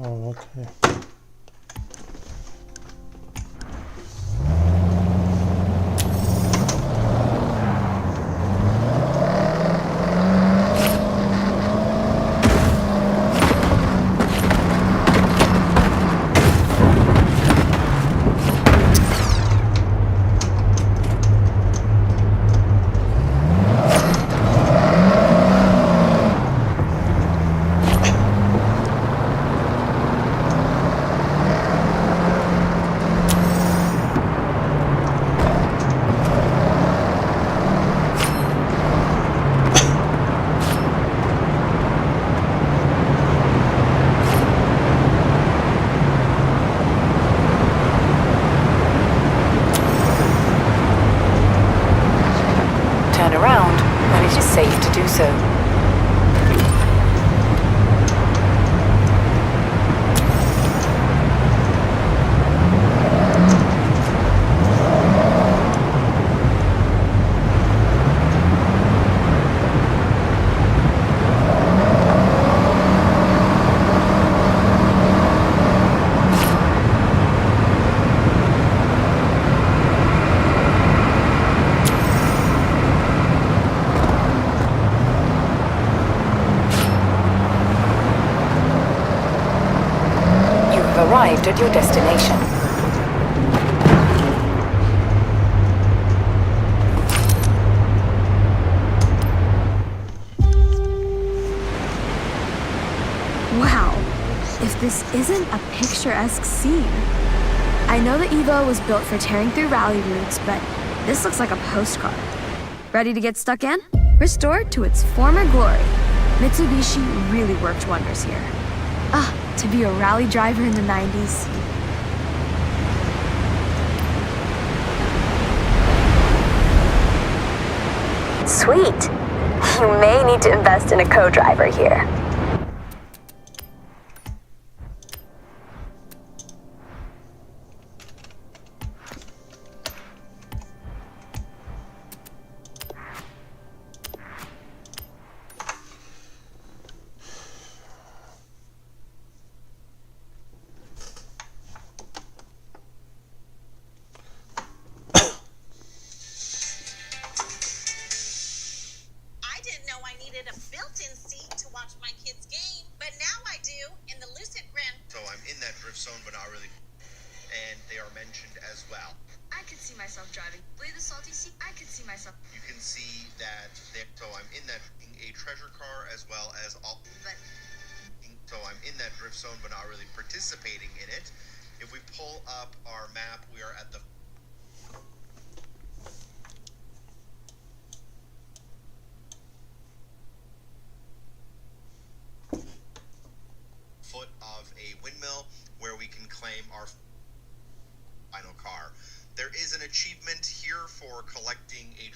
Oh, okay. Turn around when it is safe to do so. Arrived at your destination. Wow. If this This isn't a picturesque scene. I know the Evo was built for tearing through rally routes, but this looks like a postcard. Ready to get stuck in? Restored to its former glory. Mitsubishi really worked wonders here. To be a rally driver in the 90s. Sweet. You may need to invest in a co-driver here. A built-in seat to watch my kids game, but now I do in the Lucid Grand. So I'm in that drift zone, but not really. And they are mentioned as well. I could see myself driving. Play the salty seat. I could see myself. You can see that. So I'm in that a treasure car as well as all. But So I'm in that drift zone, but not really participating in it. If we pull up our map, we are at the foot of a windmill where we can claim our final car. There is an achievement here for collecting a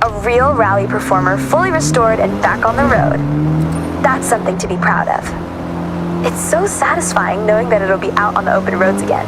A real rally performer, fully restored and back on the road. That's something to be proud of. It's so satisfying knowing that it'll be out on the open roads again.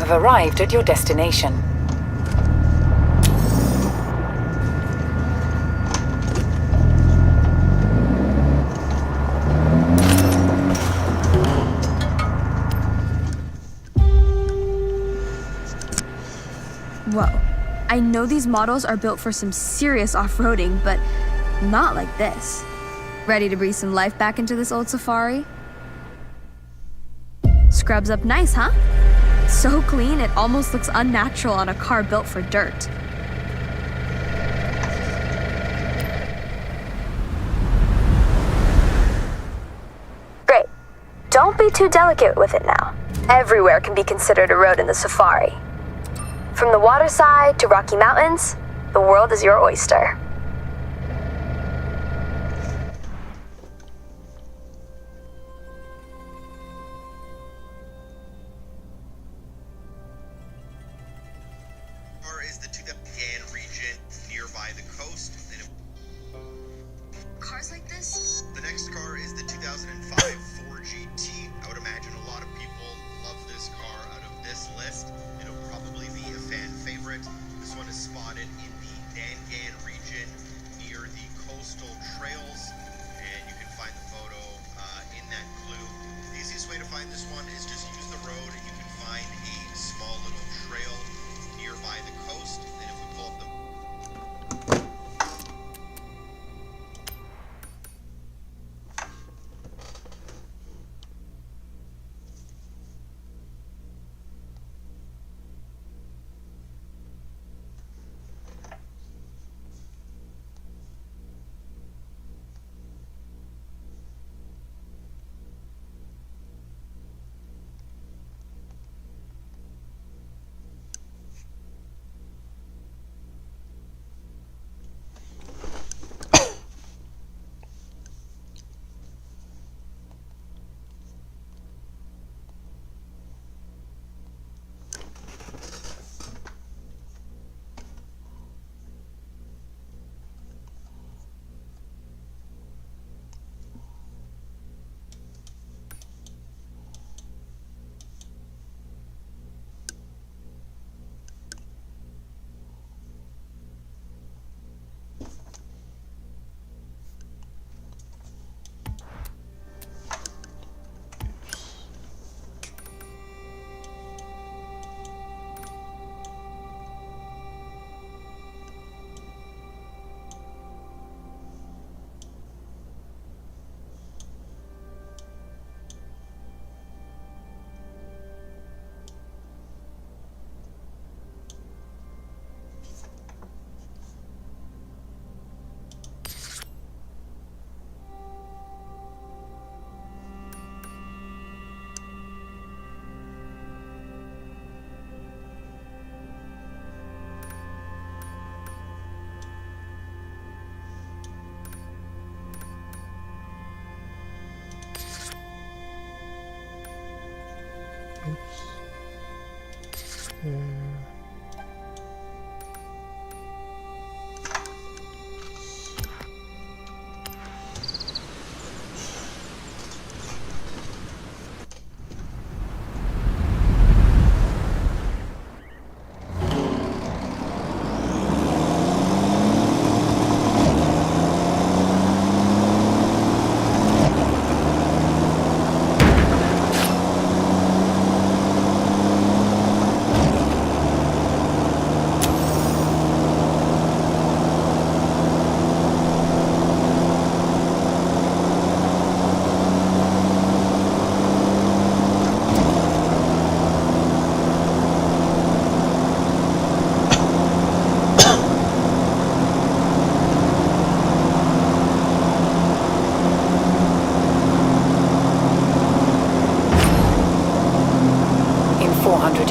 Arrived at your destination. whoa. I know these models are built for some serious off-roading, but not like this. Ready to breathe some life back into this old Safari? scrubs up nice, huh? So clean, it almost looks unnatural on a car built for dirt. Great. Don't be too delicate with it now. Everywhere can be considered a road in the safari. From the waterside to Rocky Mountains, the world is your oyster. Or is the Gan region nearby the coast? Cars like this? The next car is the 2005 Ford GT. I would imagine a lot of people love this car out of this list. It'll probably be a fan favorite. This one is spotted in the Gan region near the coastal trails, and you can find the photo in that clue. The easiest way to find this one is just use the road, and you can find a small little trail nearby the coast. And if we pull up the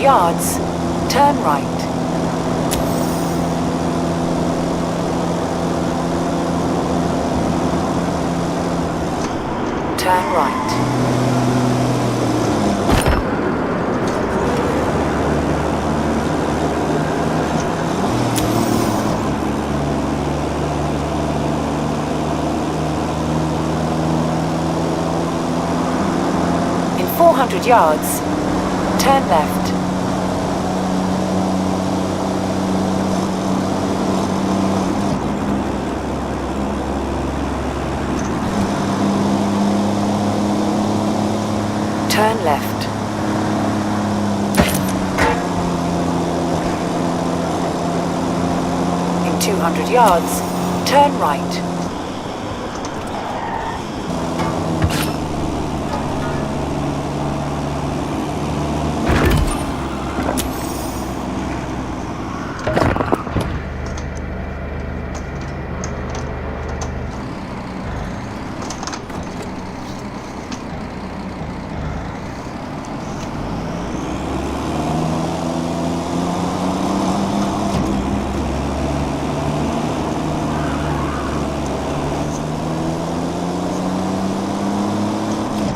yards, turn right. Turn right. In 400 yards, turn left. Turn left. In 200 yards, turn right.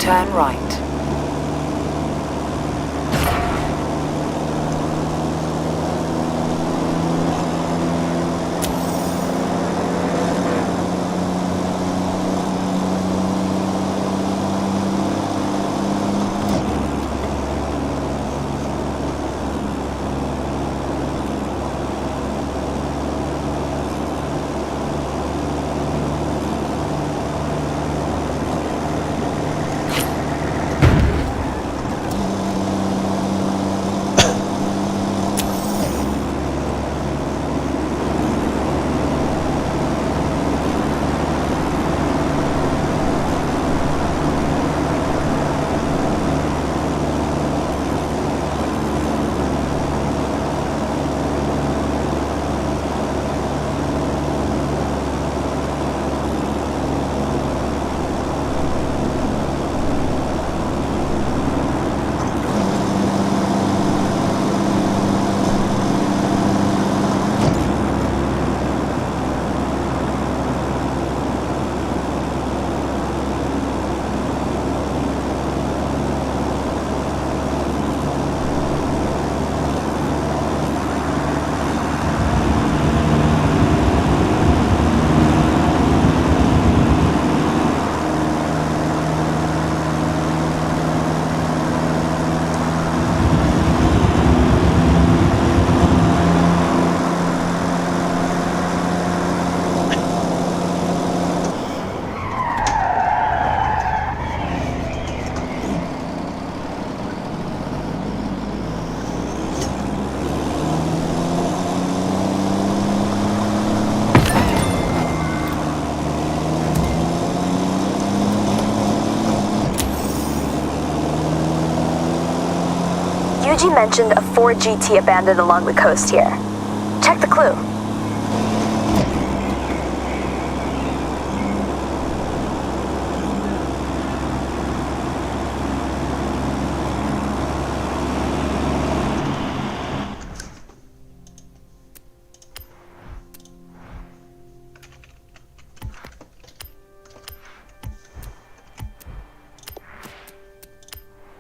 turn right. Yuji mentioned a Ford GT abandoned along the coast here. Check the clue.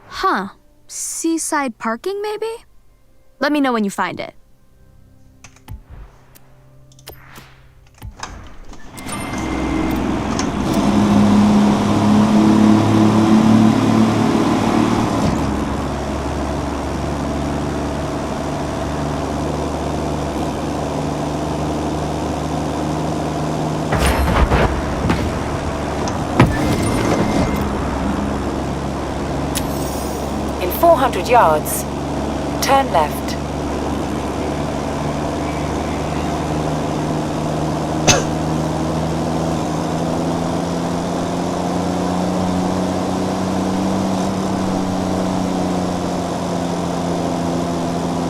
Huh. Seaside parking, maybe? Let me know when you find it. In 400 yards, turn left.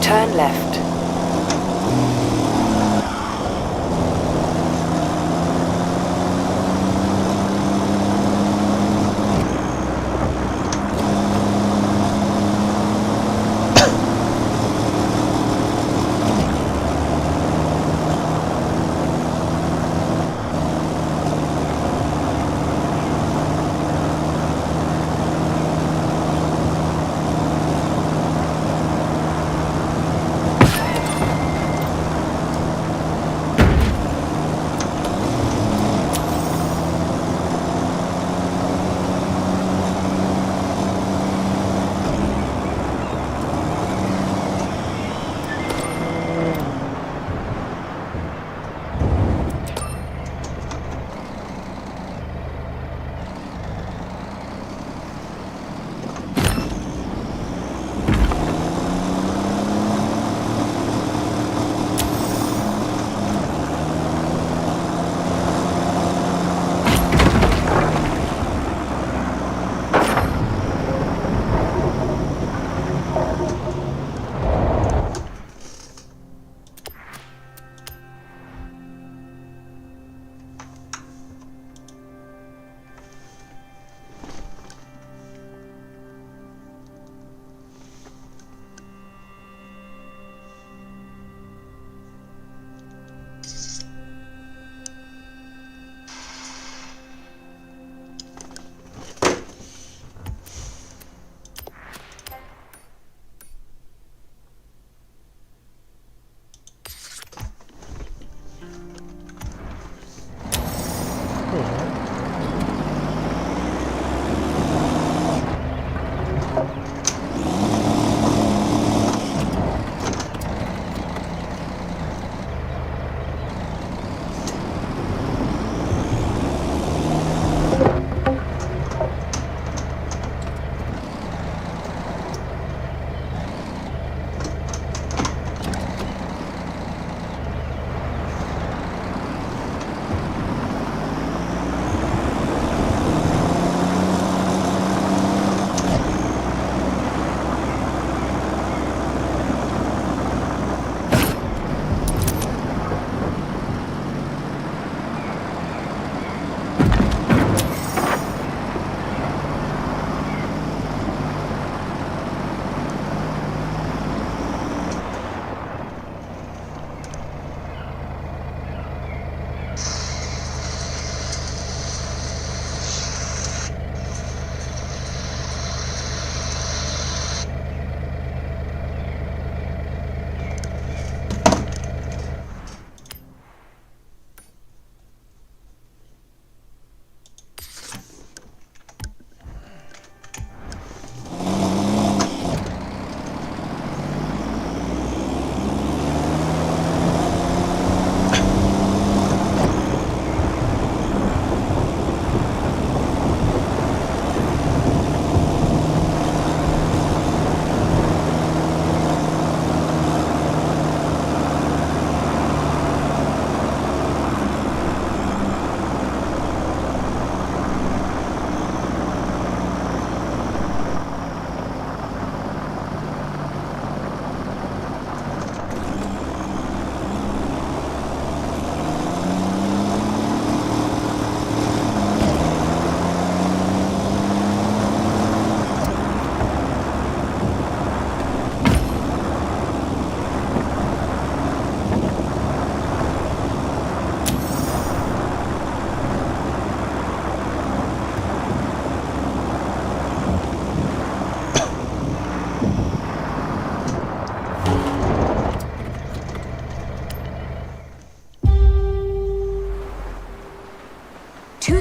Turn left.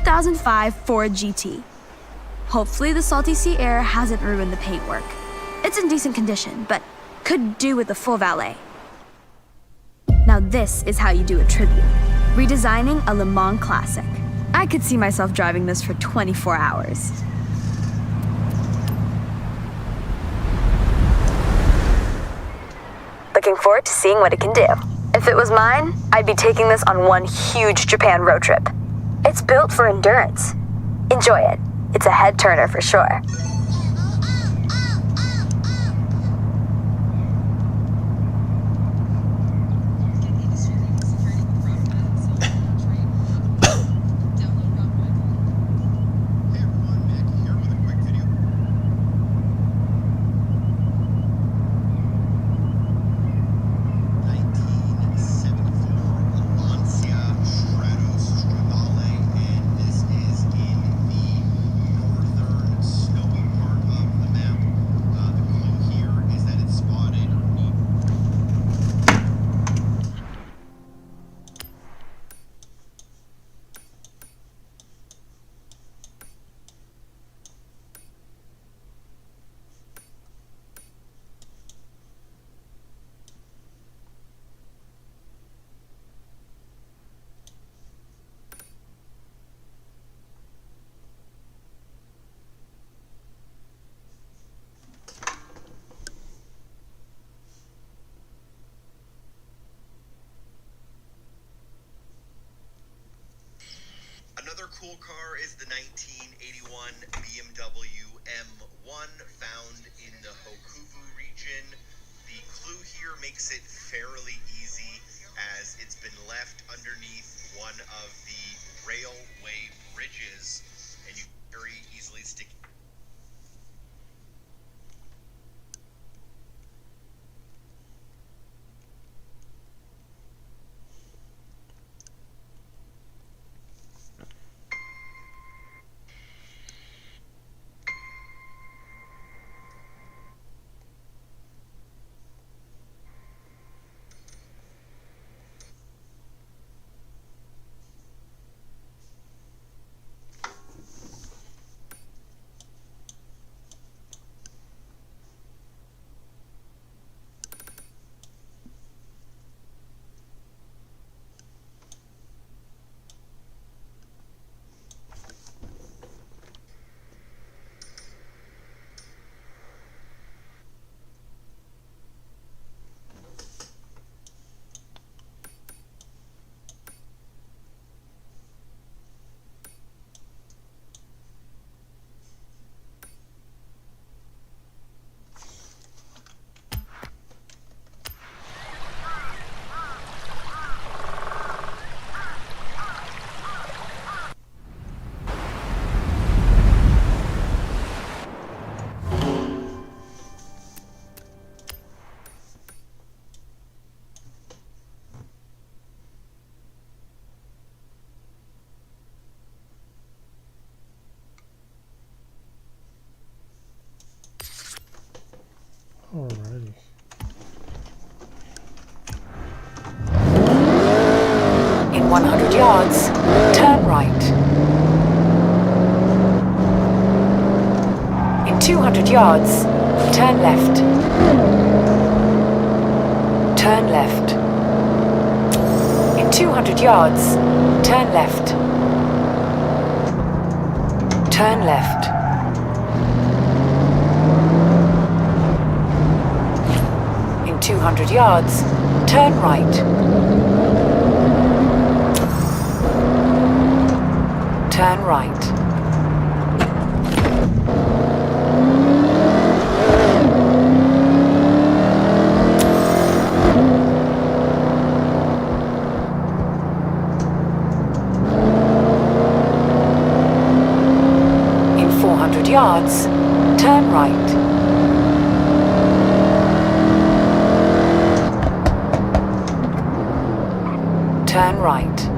2005 Ford GT. Hopefully the salty sea air hasn't ruined the paintwork. It's in decent condition, but could do with a full valet. Now this is how you do a tribute. Redesigning a Le Mans classic. I could see myself driving this for 24 hours. Looking forward to seeing what it can do. If it was mine, I'd be taking this on one huge Japan road trip. It's built for endurance. Enjoy it. It's a head turner for sure. Hey everyone, Mac here with a quick video. 1974 Lancia Stratos Stradale, and this is in the northern snowy part of the map. The clue here is that it's spotted near. Another cool car is the 1981 BMW M1 found in the Hokuvu region. The clue here makes it fairly easy as it's been left underneath one of the railway bridges, and you can very easily stick. Alrighty. In 100 yards, turn right. In 200 yards, turn left. Turn left. In 200 yards, turn left. Turn left. In 200 yards, turn right. Turn right. In 400 yards, turn right. Turn right.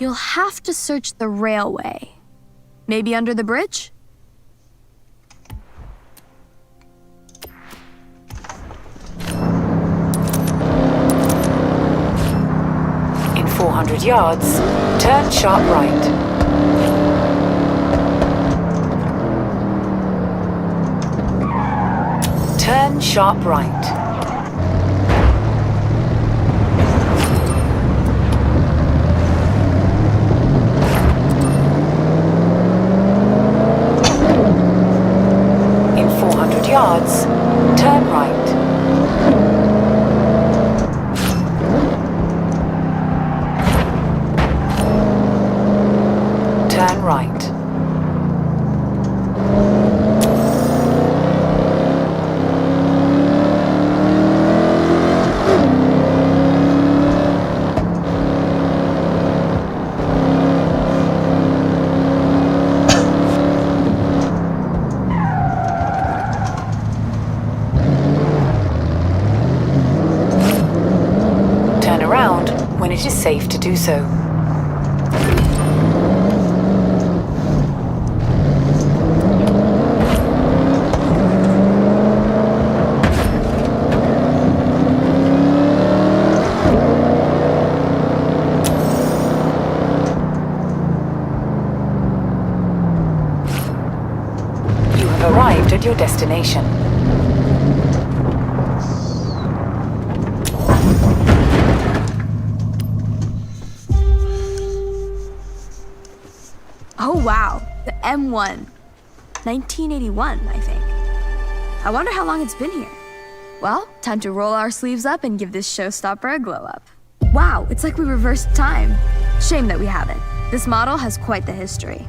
you'll have to search the railway. Maybe under the bridge? In 400 yards, turn sharp right. Turn sharp right. In 400 yards, turn right. Turn right. Turn around when it is safe to do so. You have arrived at your destination. Oh wow, the M1. 1981, I think. I wonder how long it's been here. Well, time to roll our sleeves up and give this showstopper a glow up. Wow, it's like we reversed time. Shame that we haven't. This model has quite the history.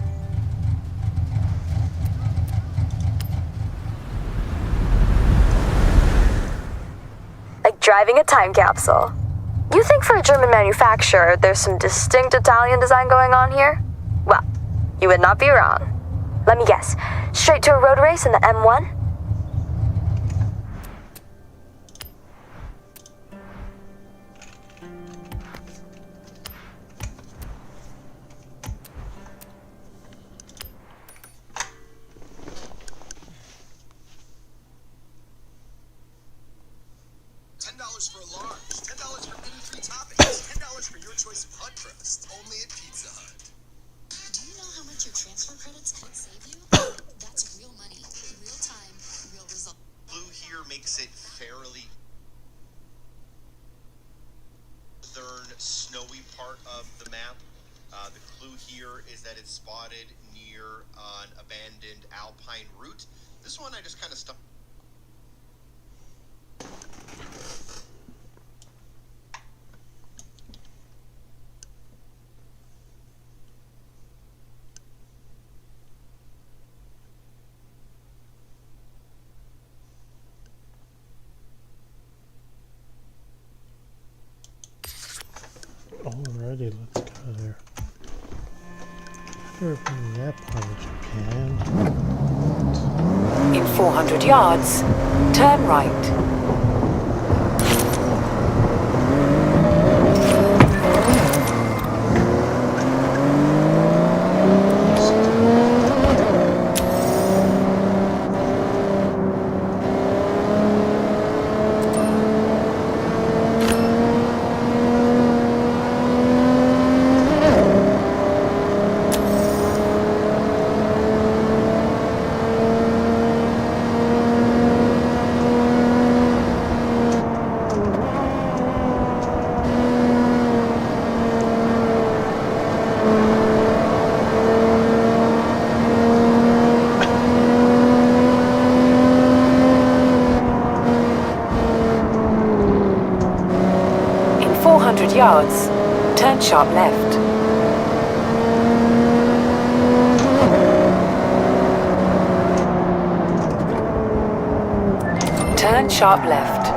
Like driving a time capsule. You think for a German manufacturer, there's some distinct Italian design going on here? Well, you would not be wrong. Let me guess, straight to a road race in the M1? $10 for a large, $10 for any three toppings, $10 for your choice of hot crust. Only at Pizza Hut. Do you know how much your transfer credits could save you? That's real money, real time, real result. Blue here makes it fairly northern, snowy part of the map. The clue here is that it's spotted near an abandoned alpine route. This one I just kind of stuck. Alrighty, let's go there. Never been that part of Japan. In 400 yards, turn right. In 400 yards, turn sharp left. Turn sharp left.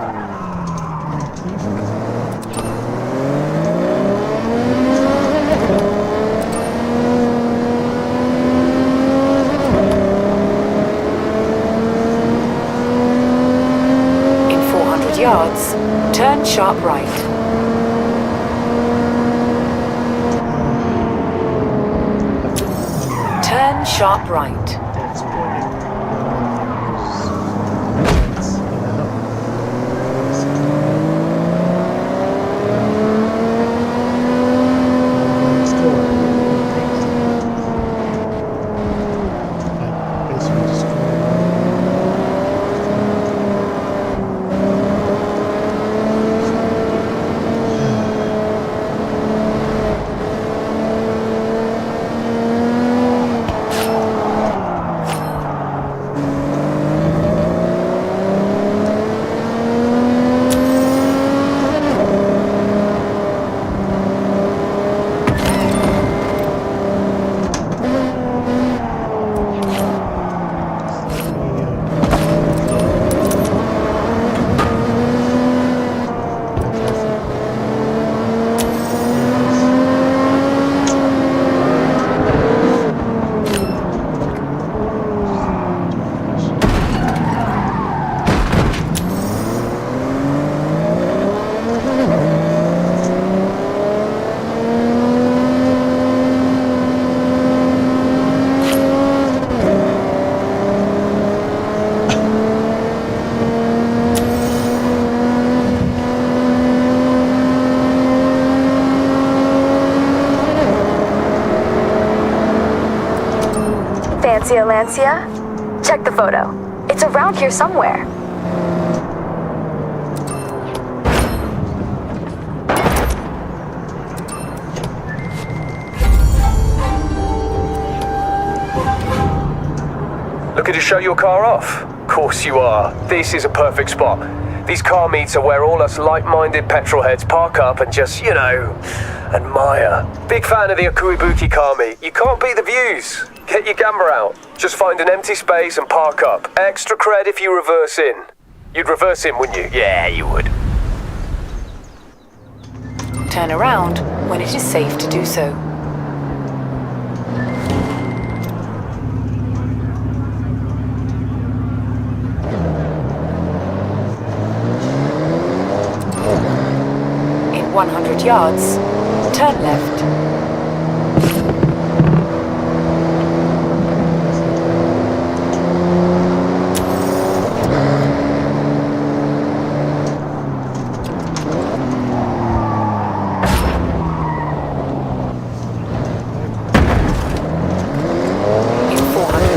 In 400 yards, turn sharp right. Turn sharp right. It's pointing. Lancia, Lancia? Check the photo. It's around here somewhere. Looking to show your car off? Of course you are. This is a perfect spot. These car meets are where all us like-minded petrol heads park up and just, you know, admire. Big fan of the Akuibuki car meet. You can't beat the views. Get your camera out. Just find an empty space and park up. Extra cred if you reverse in. You'd reverse in, wouldn't you? Yeah, you would. Turn around when it is safe to do so. In 100 yards, turn left.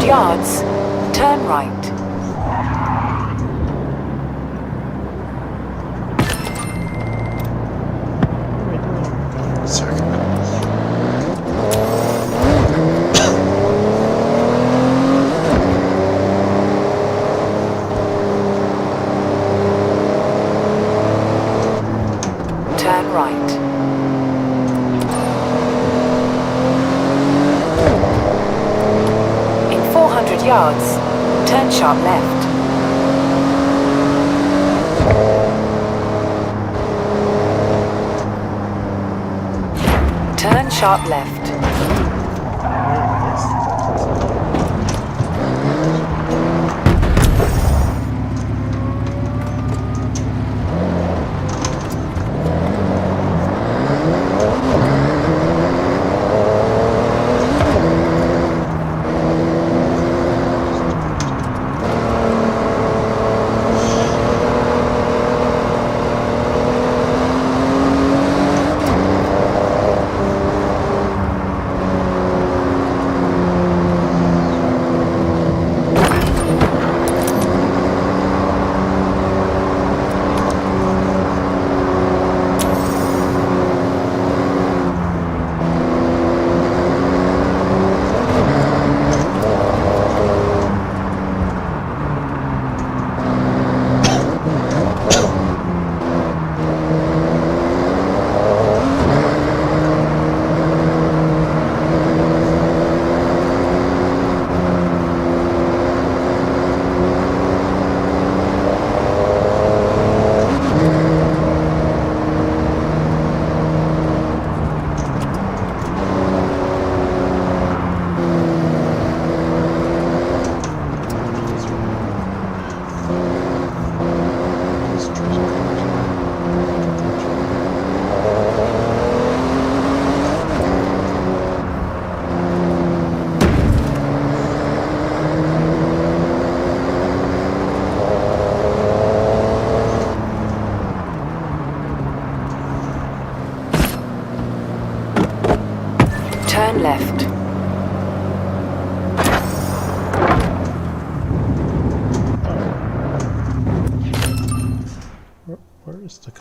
Yards, turn right. Turn right. In 400 yards, turn sharp left. Turn sharp left.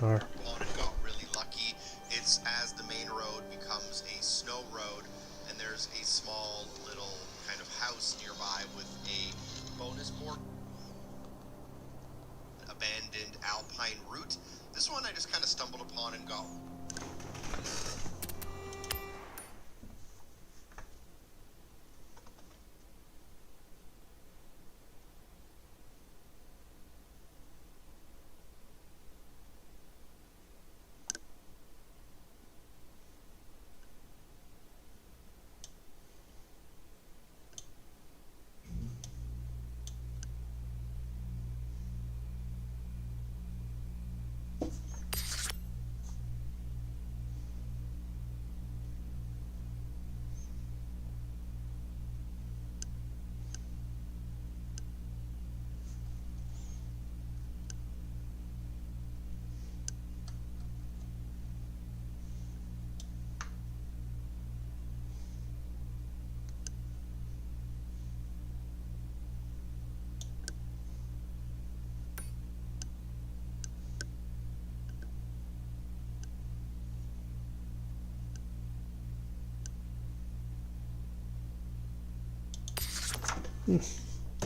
car. upon and got really lucky. It's as the main road becomes a snow road, and there's a small little kind of house nearby with a bonus board. Abandoned alpine route. This one I just kind of stumbled upon and got.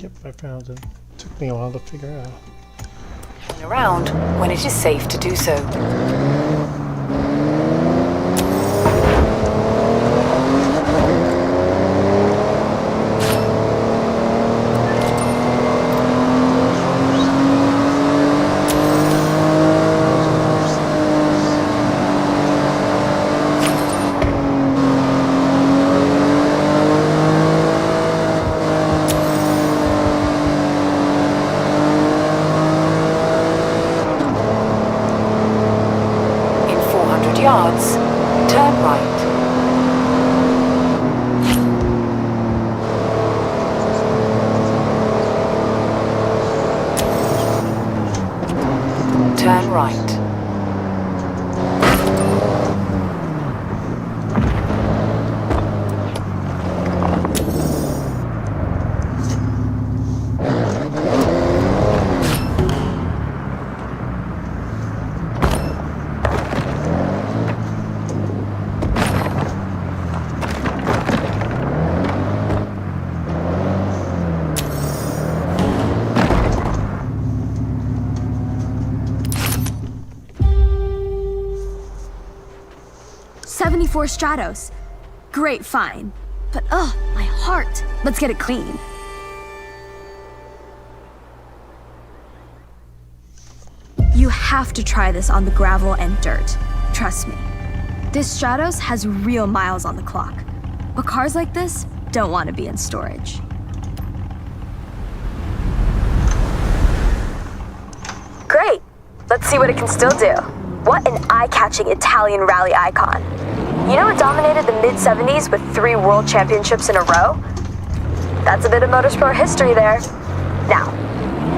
Yep, I found it. Took me a while to figure out. Turn around when it is safe to do so. Yards, turn right. Turn right. '74 Stratos. Great find. But ugh, my heart. Let's get it clean. You have to try this on the gravel and dirt. Trust me. This Stratos has real miles on the clock. But cars like this don't want to be in storage. Great. Let's see what it can still do. What an eye-catching Italian rally icon. You know it dominated the mid-'70s with 3 world championships in a row? That's a bit of motorsport history there. Now,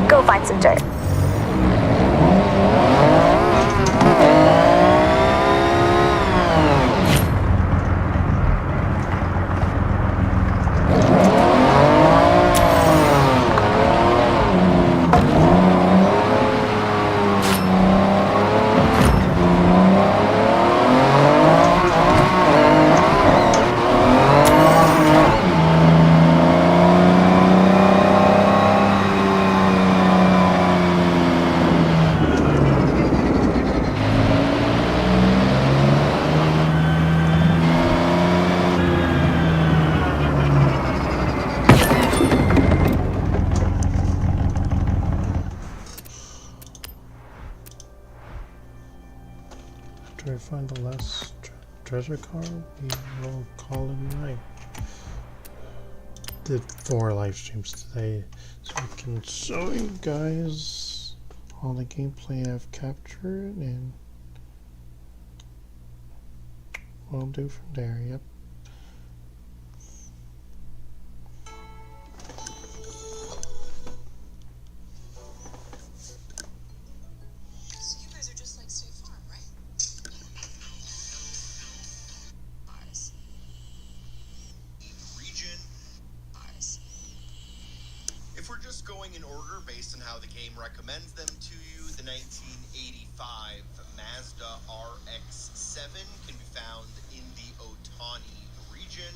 go find some dirt. After I find the last treasure car, we will call it a night. Did 4 live streams today, so I can show you guys all the gameplay I've captured, and we'll do from there. Yep. So you guys are just like State Farm, right? Ours. Region. Ours. If we're just going in order based on how the game recommends them to you, The 1985 Mazda RX-7 can be found in the Otani region.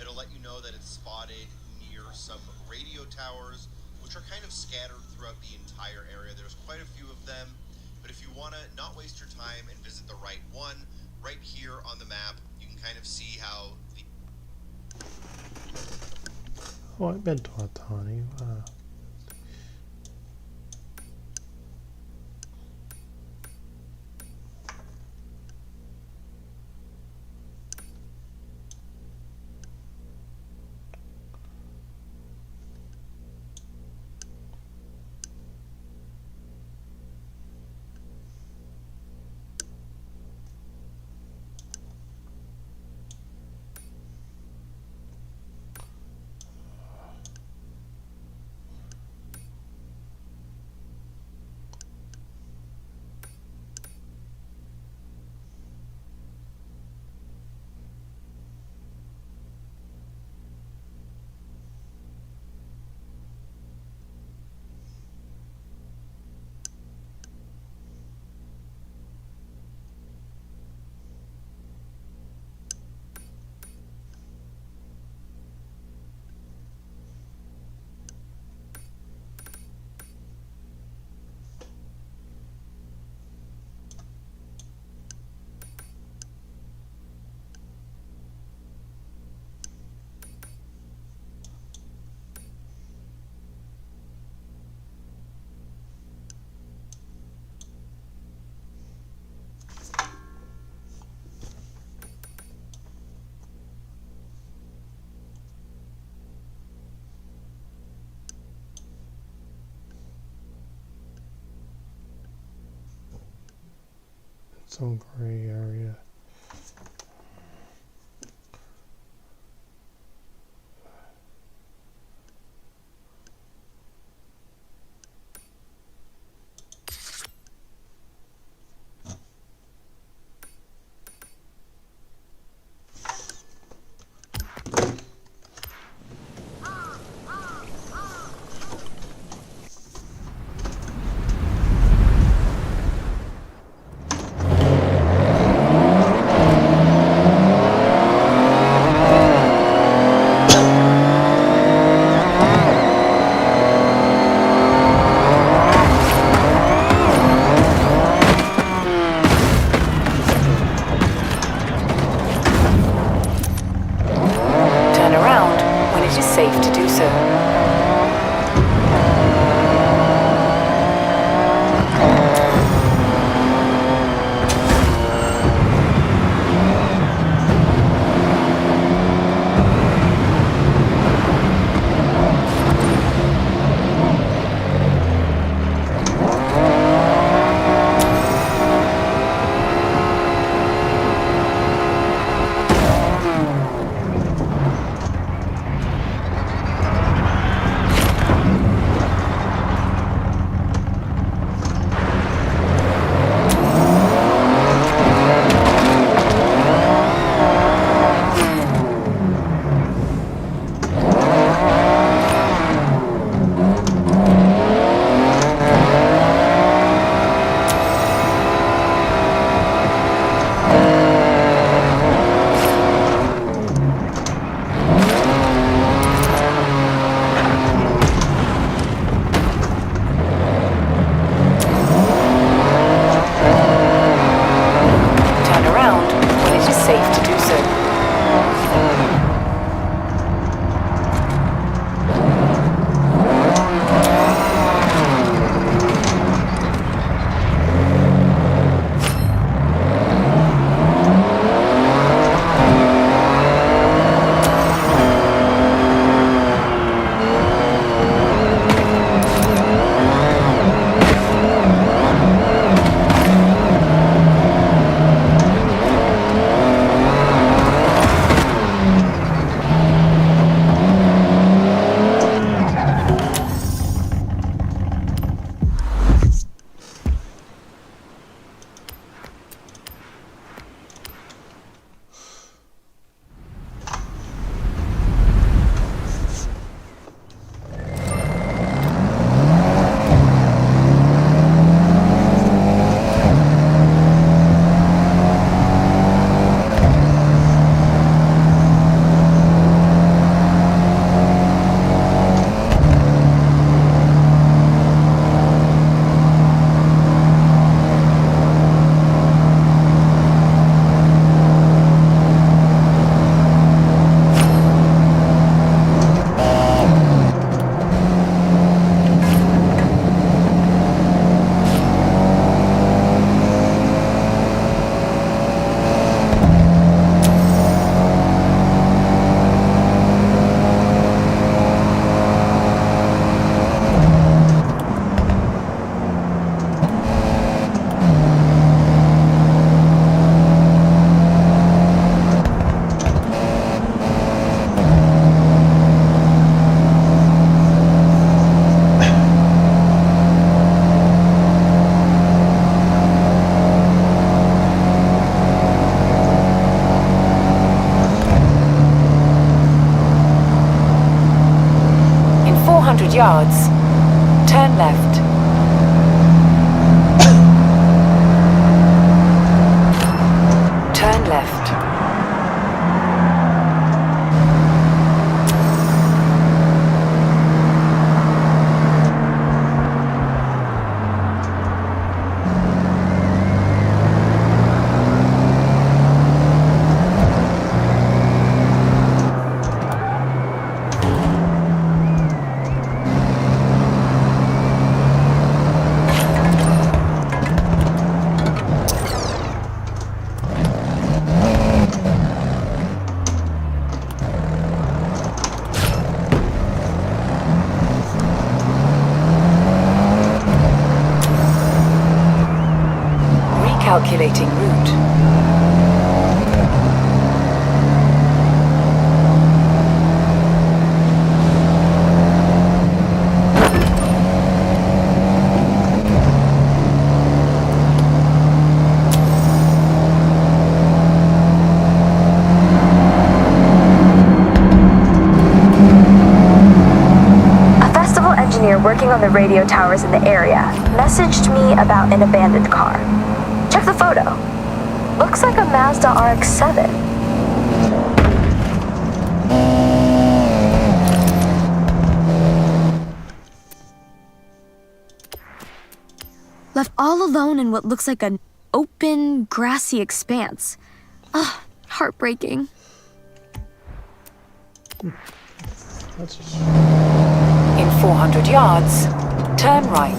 It'll let you know that it's spotted near some radio towers, which are kind of scattered throughout the entire area. There's quite a few of them, but if you want to not waste your time and visit the right one, right here on the map, you can kind of see how the... Oh, I've been to Otani. Some gray area. safe to do so. yards. Turn left. Turn left. Recalculating route. A festival engineer working on the radio towers in the area messaged me about an abandoned car. Check the photo. Looks like a Mazda RX-7. Left all alone in what looks like an open, grassy expanse. Ugh, heartbreaking. That's just... In 400 yards, turn right.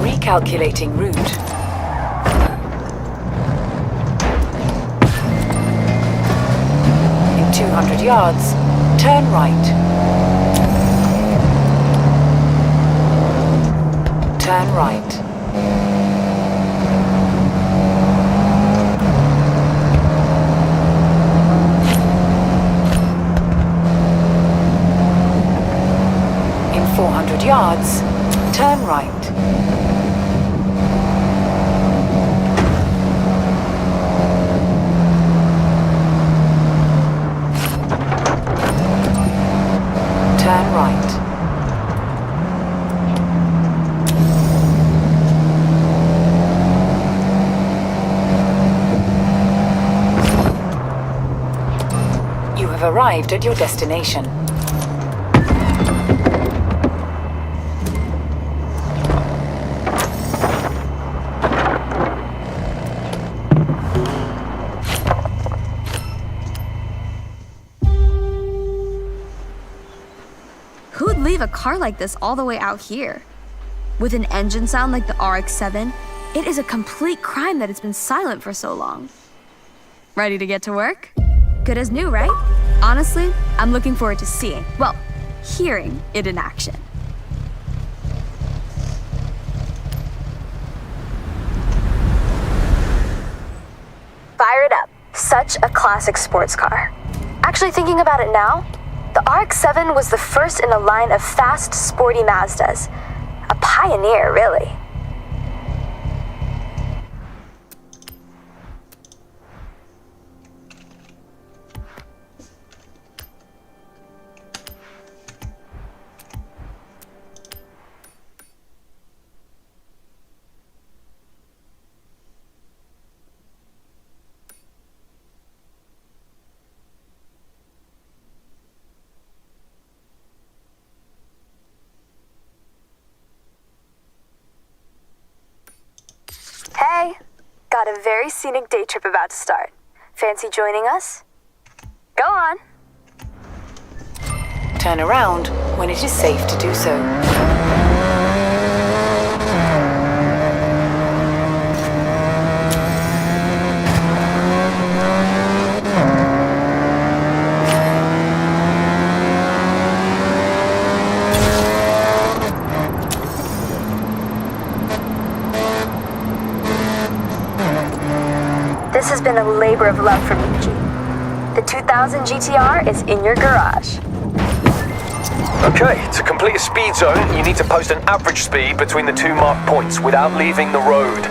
Recalculating route. In 200 yards, turn right. Turn right. In 400 yards, turn right. Turn right. You have arrived at your destination. Who'd leave a car like this all the way out here? With an engine sound like the RX-7, it is a complete crime that it's been silent for so long. Ready to get to work? Good as new, right? Honestly, I'm looking forward to seeing, well, hearing it in action. Fire it up. Such a classic sports car. Actually, thinking about it now, the RX-7 was the first in a line of fast, sporty Mazdas. A pioneer, really. Hey, got a very scenic day trip about to start. Fancy joining us? Go on. Turn around when it is safe to do so. This has been a labor of love for me, G. The 2000 GTR is in your garage. Okay, to complete a speed zone, you need to post an average speed between the two marked points without leaving the road.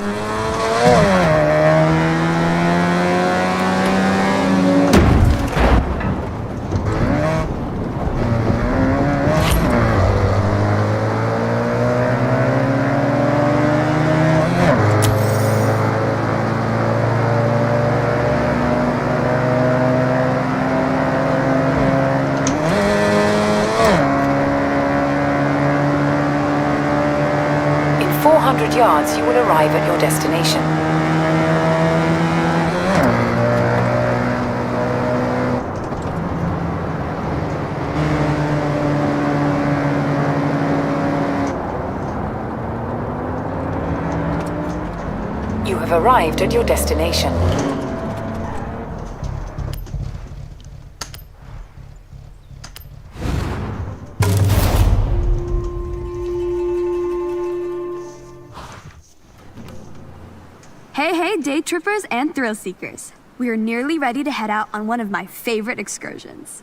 yards, you will arrive at your destination. You have arrived at your destination. Hey, day trippers and thrill seekers. We are nearly ready to head out on one of my favorite excursions.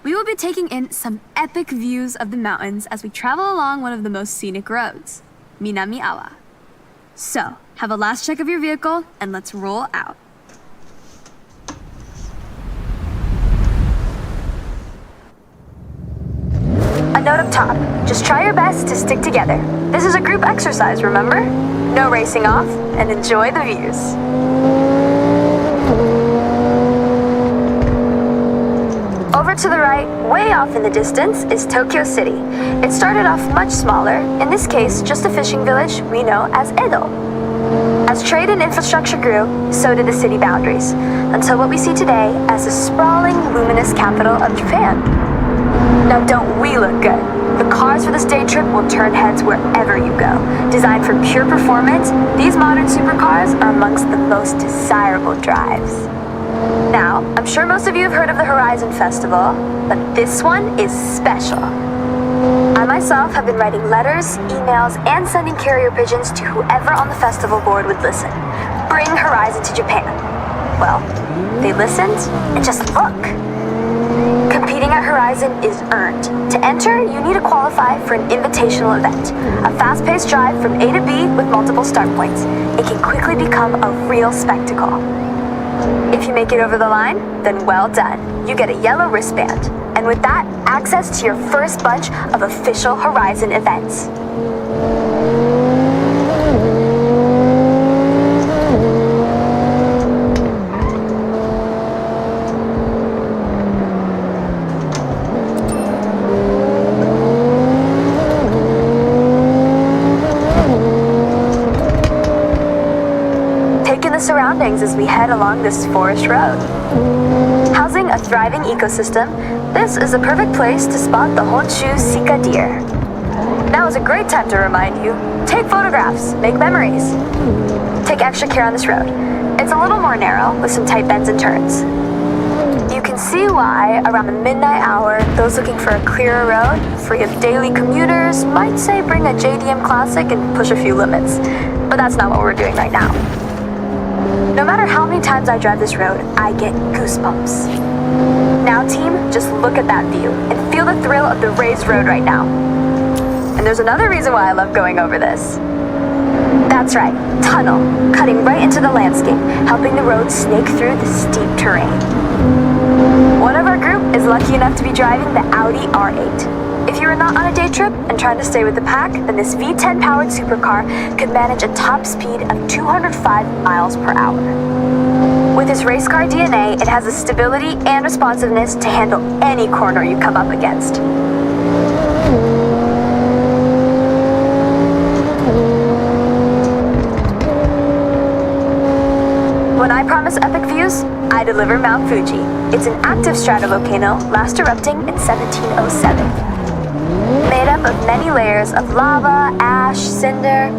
We will be taking in some epic views of the mountains as we travel along one of the most scenic roads, Minami Awa. So, have a last check of your vehicle and let's roll out. A note up top. Just try your best to stick together. This is a group exercise, remember? No racing off, and enjoy the views. Over to the right, way off in the distance, is Tokyo City. It started off much smaller, in this case, just a fishing village we know as Edo. As trade and infrastructure grew, so did the city boundaries, until what we see today as the sprawling, luminous capital of Japan. Now don't we look good? The cars for this day trip will turn heads wherever you go. Designed for pure performance, these modern supercars are amongst the most desirable drives. Now, I'm sure most of you have heard of the Horizon Festival, but this one is special. I myself have been writing letters, emails, and sending carrier pigeons to whoever on the festival board would listen. Bring Horizon to Japan. Well, they listened, and just look. Competing at Horizon is earned. To enter, you need to qualify for an invitational event, a fast-paced drive from A to B with multiple start points. It can quickly become a real spectacle. If you make it over the line, then well done. You get a yellow wristband, and with that, access to your first bunch of official Horizon events. Surroundings as we head along this forest road. Housing a thriving ecosystem, this is a perfect place to spot the Honshu Sika deer. Now is a great time to remind you, take photographs, make memories. Take extra care on this road. It's a little more narrow with some tight bends and turns. You can see why, around the midnight hour, those looking for a clearer road, free of daily commuters, might say bring a JDM Classic and push a few limits. But that's not what we're doing right now. No matter how many times I drive this road, I get goosebumps. Now team, just look at that view and feel the thrill of the raised road right now. And there's another reason why I love going over this. That's right, tunnel, cutting right into the landscape, helping the road snake through the steep terrain. One of our group is lucky enough to be driving the Audi R8. If you are not on a day trip and trying to stay with the pack, then this V10 powered supercar could manage a top speed of 205 miles per hour. With its race car DNA, it has the stability and responsiveness to handle any corner you come up against. When I promise epic views, I deliver Mount Fuji. It's an active stratovolcano, last erupting in 1707. Made up of many layers of lava, ash, cinder,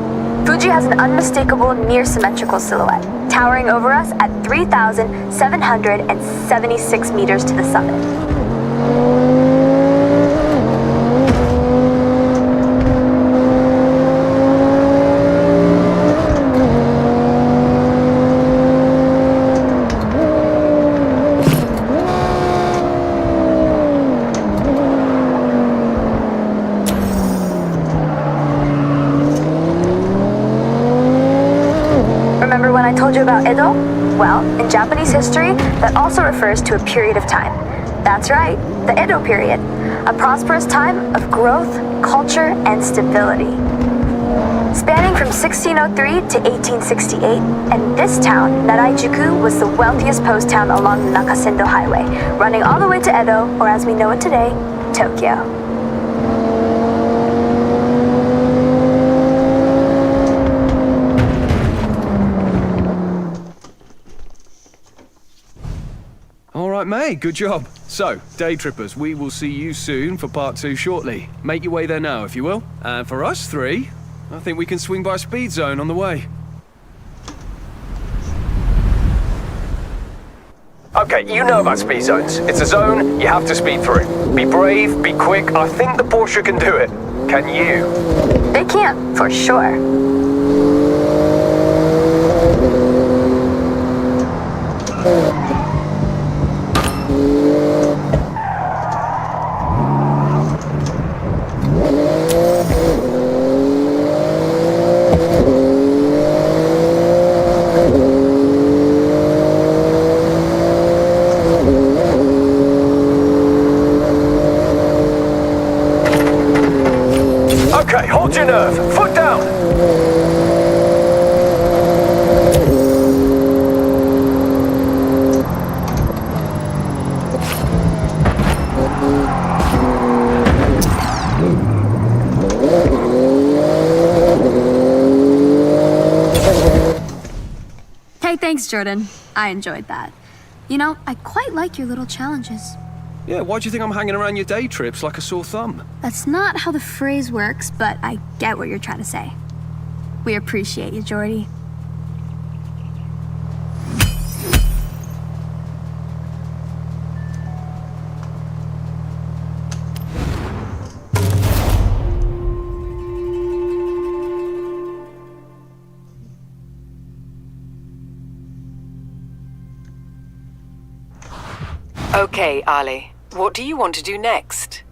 Fuji has an unmistakable near-symmetrical silhouette, towering over us at 3,776 meters to the summit. I told you about Edo? Well, in Japanese history, that also refers to a period of time. That's right, the Edo period. A prosperous time of growth, culture, and stability. Spanning from 1603 to 1868, and this town, Naraijuku, was the wealthiest post town along the Nakasendo Highway, running all the way to Edo, or as we know it today, Tokyo. right, mate. Good job. So, day trippers, we will see you soon for part 2 shortly. Make your way there now, if you will. And for us 3, I think we can swing by Speed Zone on the way. Okay, you know about speed zones. It's a zone you have to speed through. Be brave, be quick. I think the Porsche can do it. Can you? They can, for sure. Okay, hold your nerve. Foot down. Hey, thanks, Jordan. I enjoyed that. You know, I quite like your little challenges. Yeah, why do you think I'm hanging around your day trips like a sore thumb? That's not how the phrase works, but I get what you're trying to say. We appreciate you, Jordy. Okay, Ali. What do you want to do next?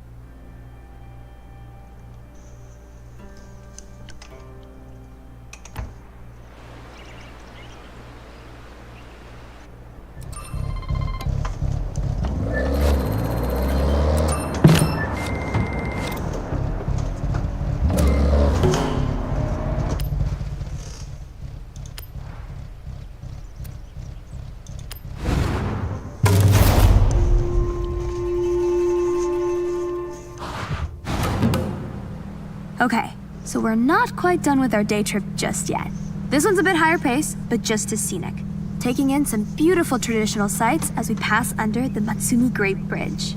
Okay, so we're not quite done with our day trip just yet. This one's a bit higher pace, but just as scenic. Taking in some beautiful traditional sights as we pass under the Matsumi Great Bridge.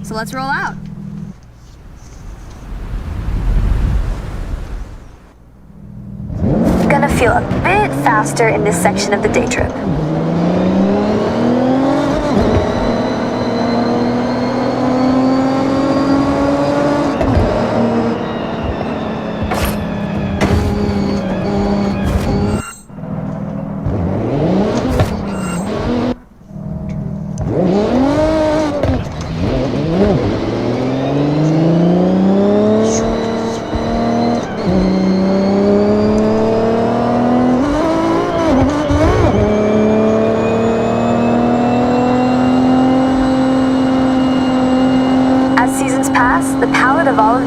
So let's roll out. Gonna feel a bit faster in this section of the day trip.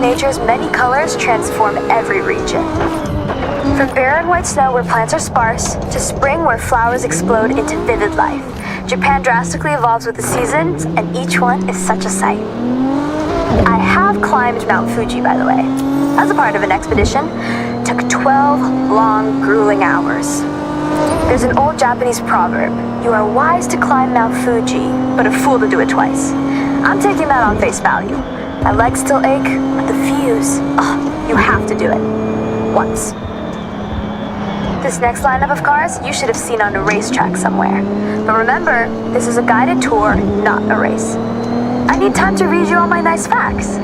Nature's many colors transform every region. From barren white snow where plants are sparse, to spring where flowers explode into vivid life, Japan drastically evolves with the seasons, and each one is such a sight. I have climbed Mount Fuji, by the way, as a part of an expedition. Took 12 long, grueling hours. There's an old Japanese proverb, you are wise to climb Mount Fuji, but a fool to do it twice. I'm taking that on face value. My legs still ache, but the views, you have to do it. Once. This next lineup of cars you should have seen on a racetrack somewhere. But remember, this is a guided tour, not a race. I need time to read you all my nice facts.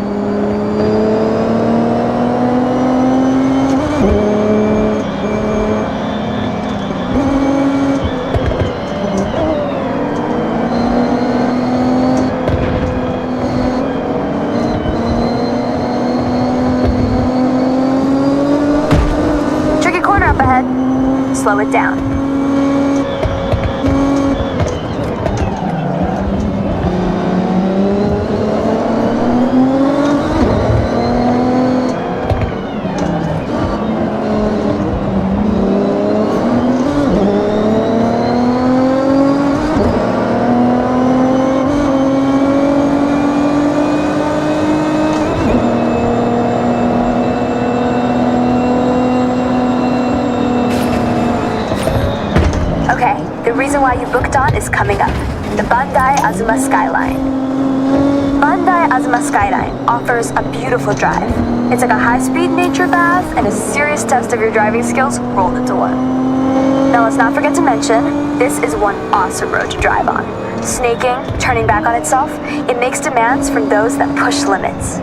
Slow it down. The reason why you booked on is coming up. the Bandai Azuma Skyline. Bandai Azuma Skyline offers a beautiful drive. It's like a high-speed nature bath and a serious test of your driving skills rolled into one. Now let's not forget to mention, this is one awesome road to drive on. Snaking, turning back on itself, it makes demands from those that push limits.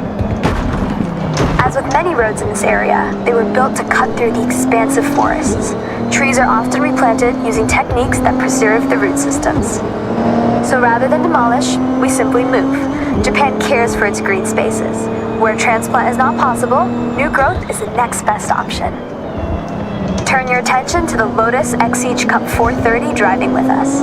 As with many roads in this area, they were built to cut through the expansive forests. Trees are often replanted using techniques that preserve the root systems. So rather than demolish, we simply move. Japan cares for its green spaces. Where transplant is not possible, new growth is the next best option. Turn your attention to the Lotus Exige Cup 430 driving with us.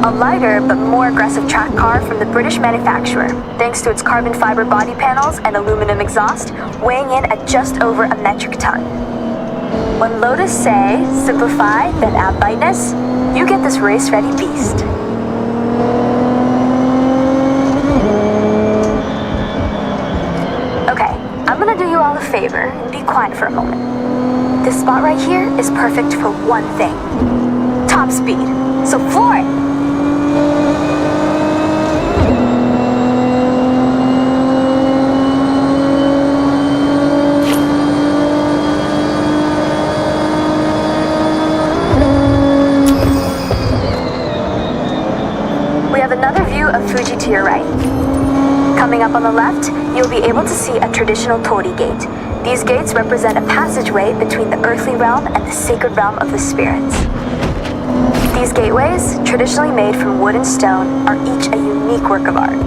A lighter but more aggressive track car from the British manufacturer, thanks to its carbon fiber body panels and aluminum exhaust, weighing in at just over a metric ton. When Lotus say, simplify, then add lightness, you get this race-ready beast. Okay, I'm gonna do you all a favor and be quiet for a moment. This spot right here is perfect for one thing. Top speed, so floor it! Another view of Fuji to your right. Coming up on the left, you'll be able to see a traditional torii gate. These gates represent a passageway between the earthly realm and the sacred realm of the spirits. These gateways, traditionally made from wood and stone, are each a unique work of art.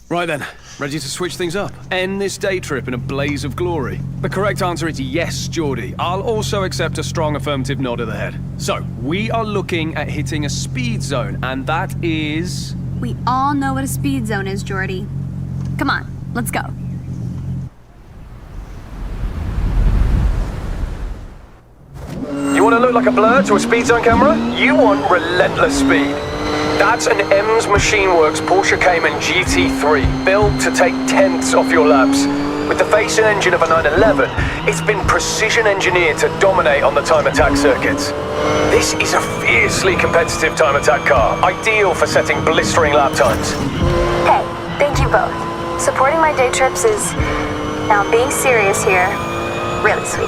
Right then, ready to switch things up? End this day trip in a blaze of glory? The correct answer is yes, Geordie. I'll also accept a strong affirmative nod of the head. So, we are looking at hitting a speed zone, and that is... We all know what a speed zone is, Geordie. Come on, let's go. You want to look like a blur to a speed zone camera? You want relentless speed. That's an Ems Machine Works Porsche Cayman GT3, built to take tenths off your laps. With the face and engine of a 911, it's been precision engineered to dominate on the time attack circuits. This is a fiercely competitive time attack car, ideal for setting blistering lap times. Hey, thank you both. Supporting my day trips is, now being serious here, really sweet.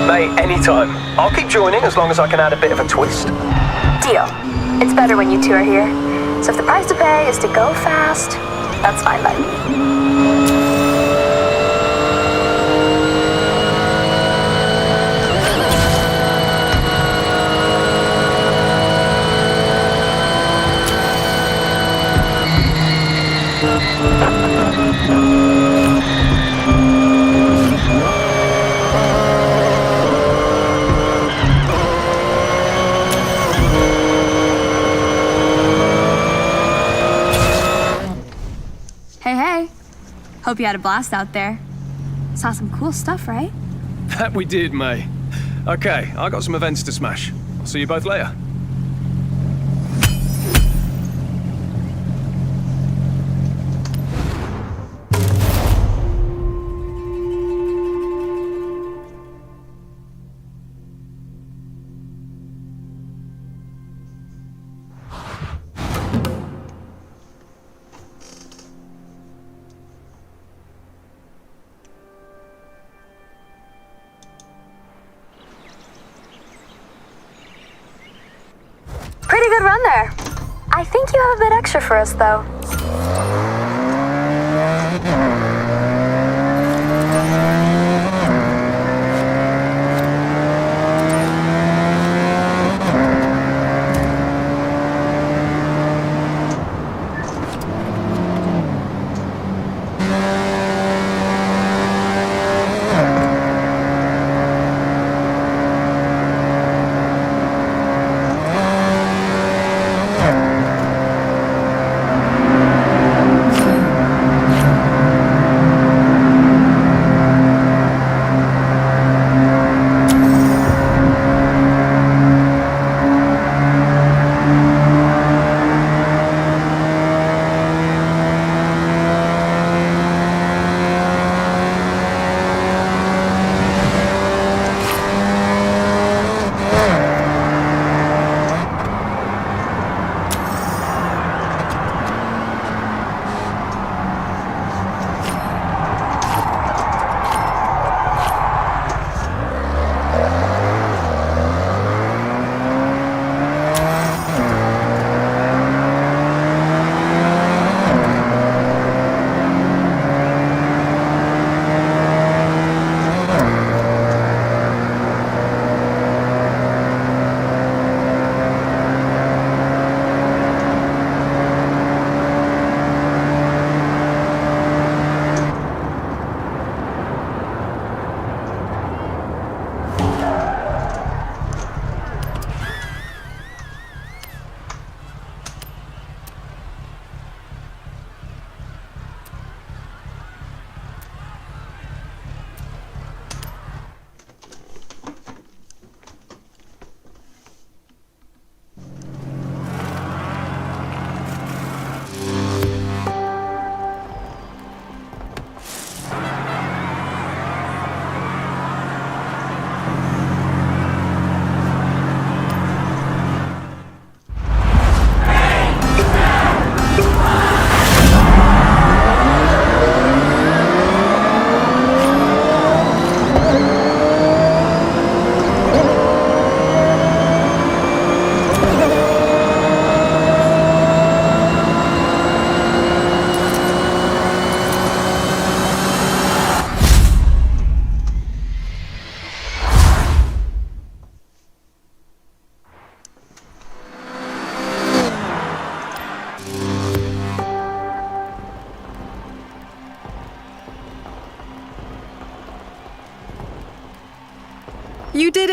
Mate, anytime. I'll keep joining as long as I can add a bit of a twist. Deal. It's better when you two are here. So if the price to pay is to go fast, that's fine by me. Hope you had a blast out there. Saw some cool stuff, right? That we did, May. Okay, I got some events to smash. I'll see you both later. Pretty good run there. I think you have a bit extra for us, though.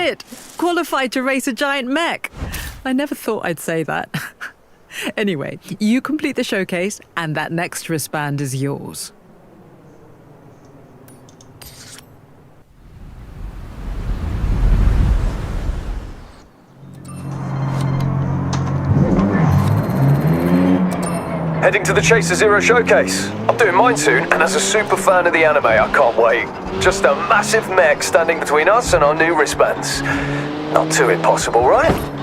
it! Qualified to race a giant mech! I never thought I'd say that. Anyway, you complete the showcase, and that next wristband is yours. Heading to the Chaser Zero showcase. I'm doing mine soon, and as a super fan of the anime, I can't wait. Just a massive mech standing between us and our new wristbands. Not too impossible, right?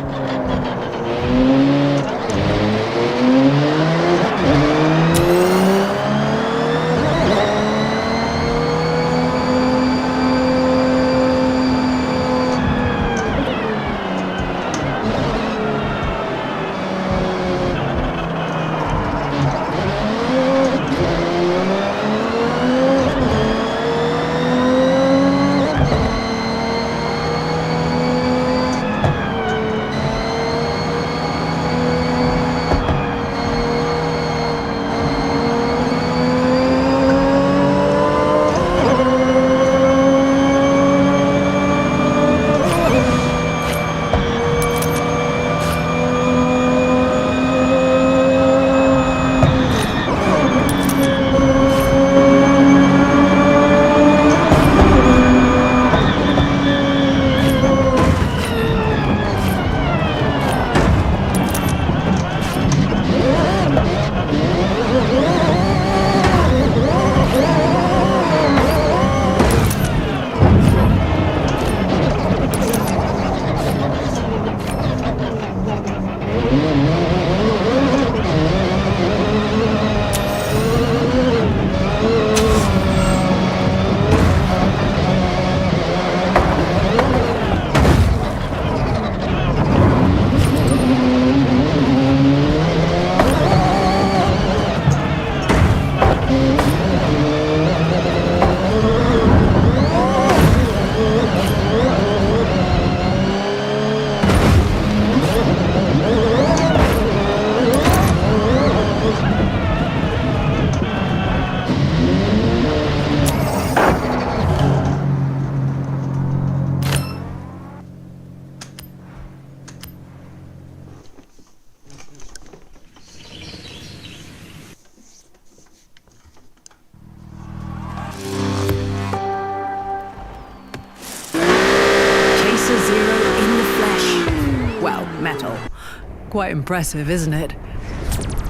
Quite impressive, isn't it?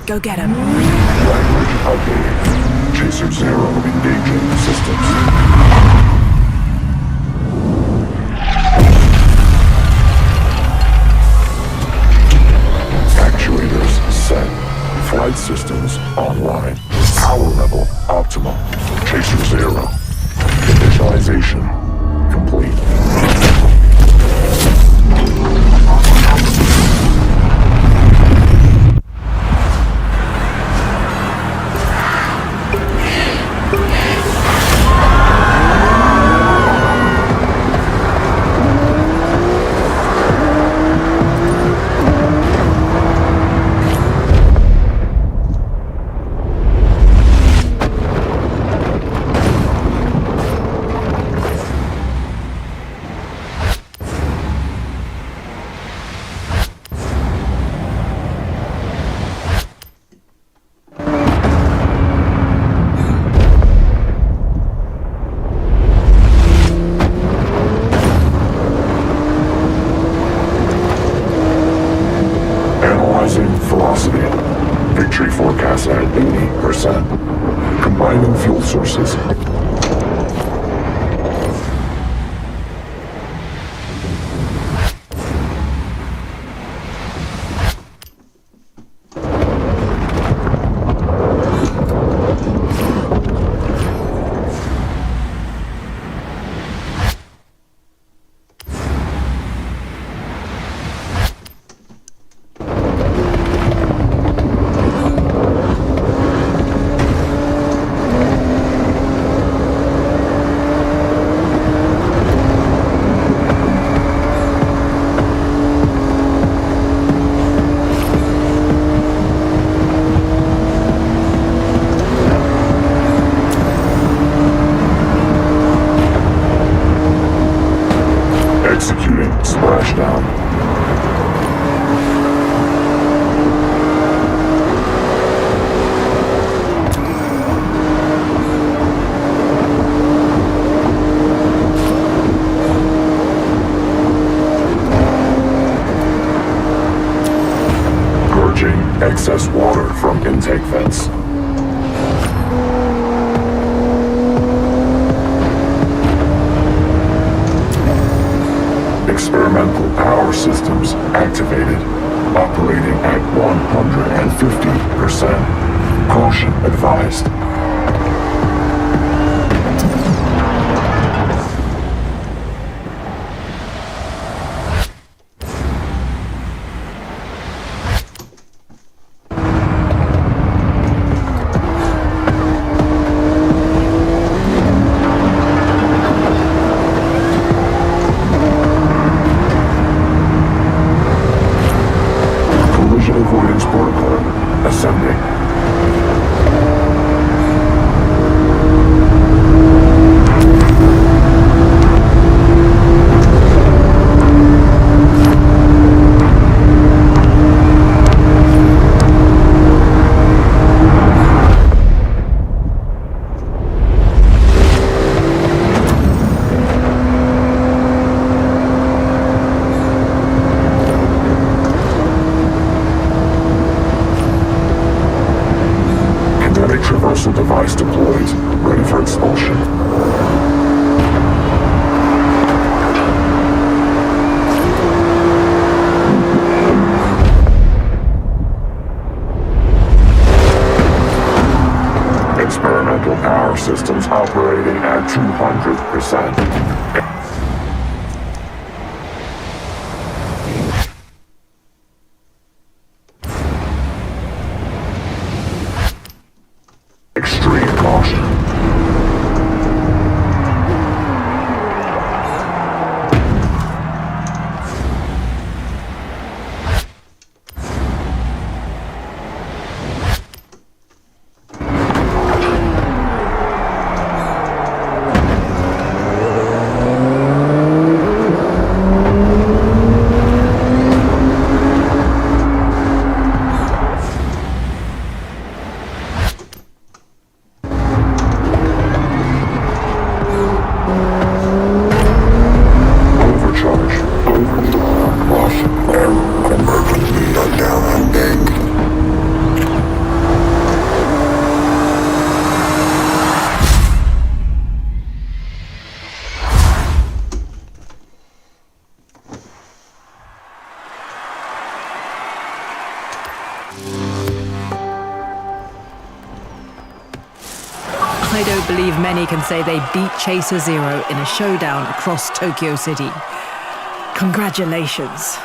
Go get him. Language updated. Chaser Zero engaging systems. Actuators set. Flight systems online. Power level optimal. Chaser Zero. Initialization complete. Victory forecast at 80%. Combining fuel sources. Excess water from intake vents. Experimental power systems activated. Operating at 150%. Caution advised. Collision avoidance protocol ascending. Kinetic traversal device deployed, ready for expulsion. Experimental power systems operating at 200%. Extreme caution. Overcharge. Overload. Caution. Error. Emergency shutdown engaged. I don't believe many can say they beat Chaser Zero in a showdown across Tokyo City. Congratulations.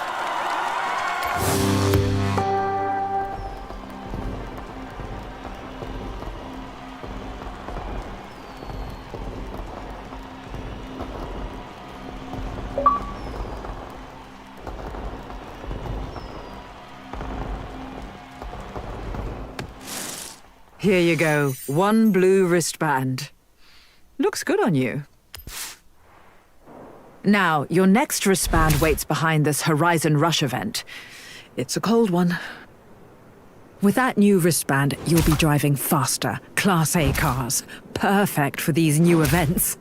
Here you go. One blue wristband. Looks good on you. Now, your next wristband waits behind this Horizon Rush event. It's a cold one. With that new wristband, you'll be driving faster, Class A cars. Perfect for these new events.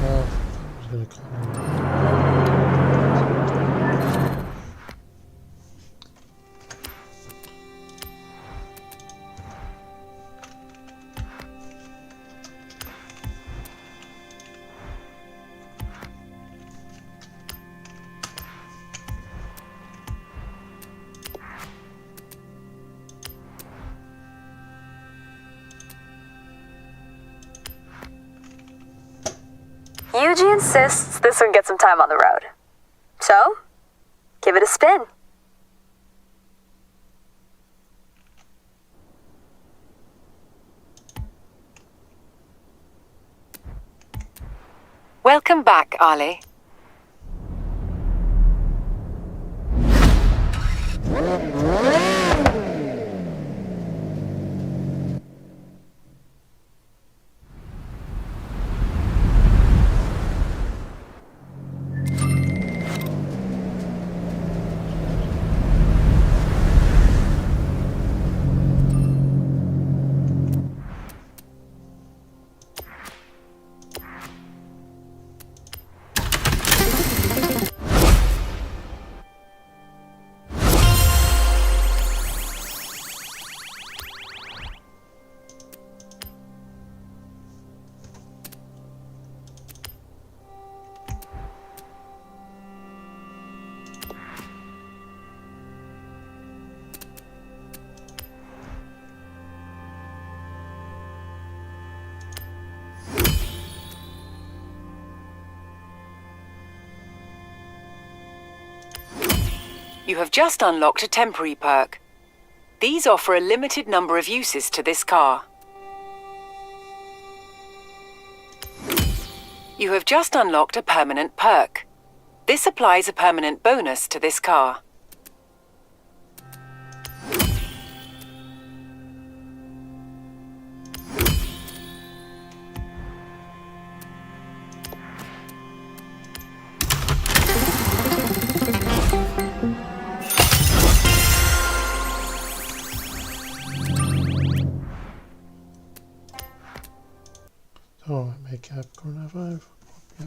Well, I was gonna call him. Yuji insists this one get some time on the road. So, give it a spin. Welcome back, Ali. You have just unlocked a temporary perk. These offer a limited number of uses to this car. You have just unlocked a permanent perk. This applies a permanent bonus to this car. Oh, I make Capricorn 5.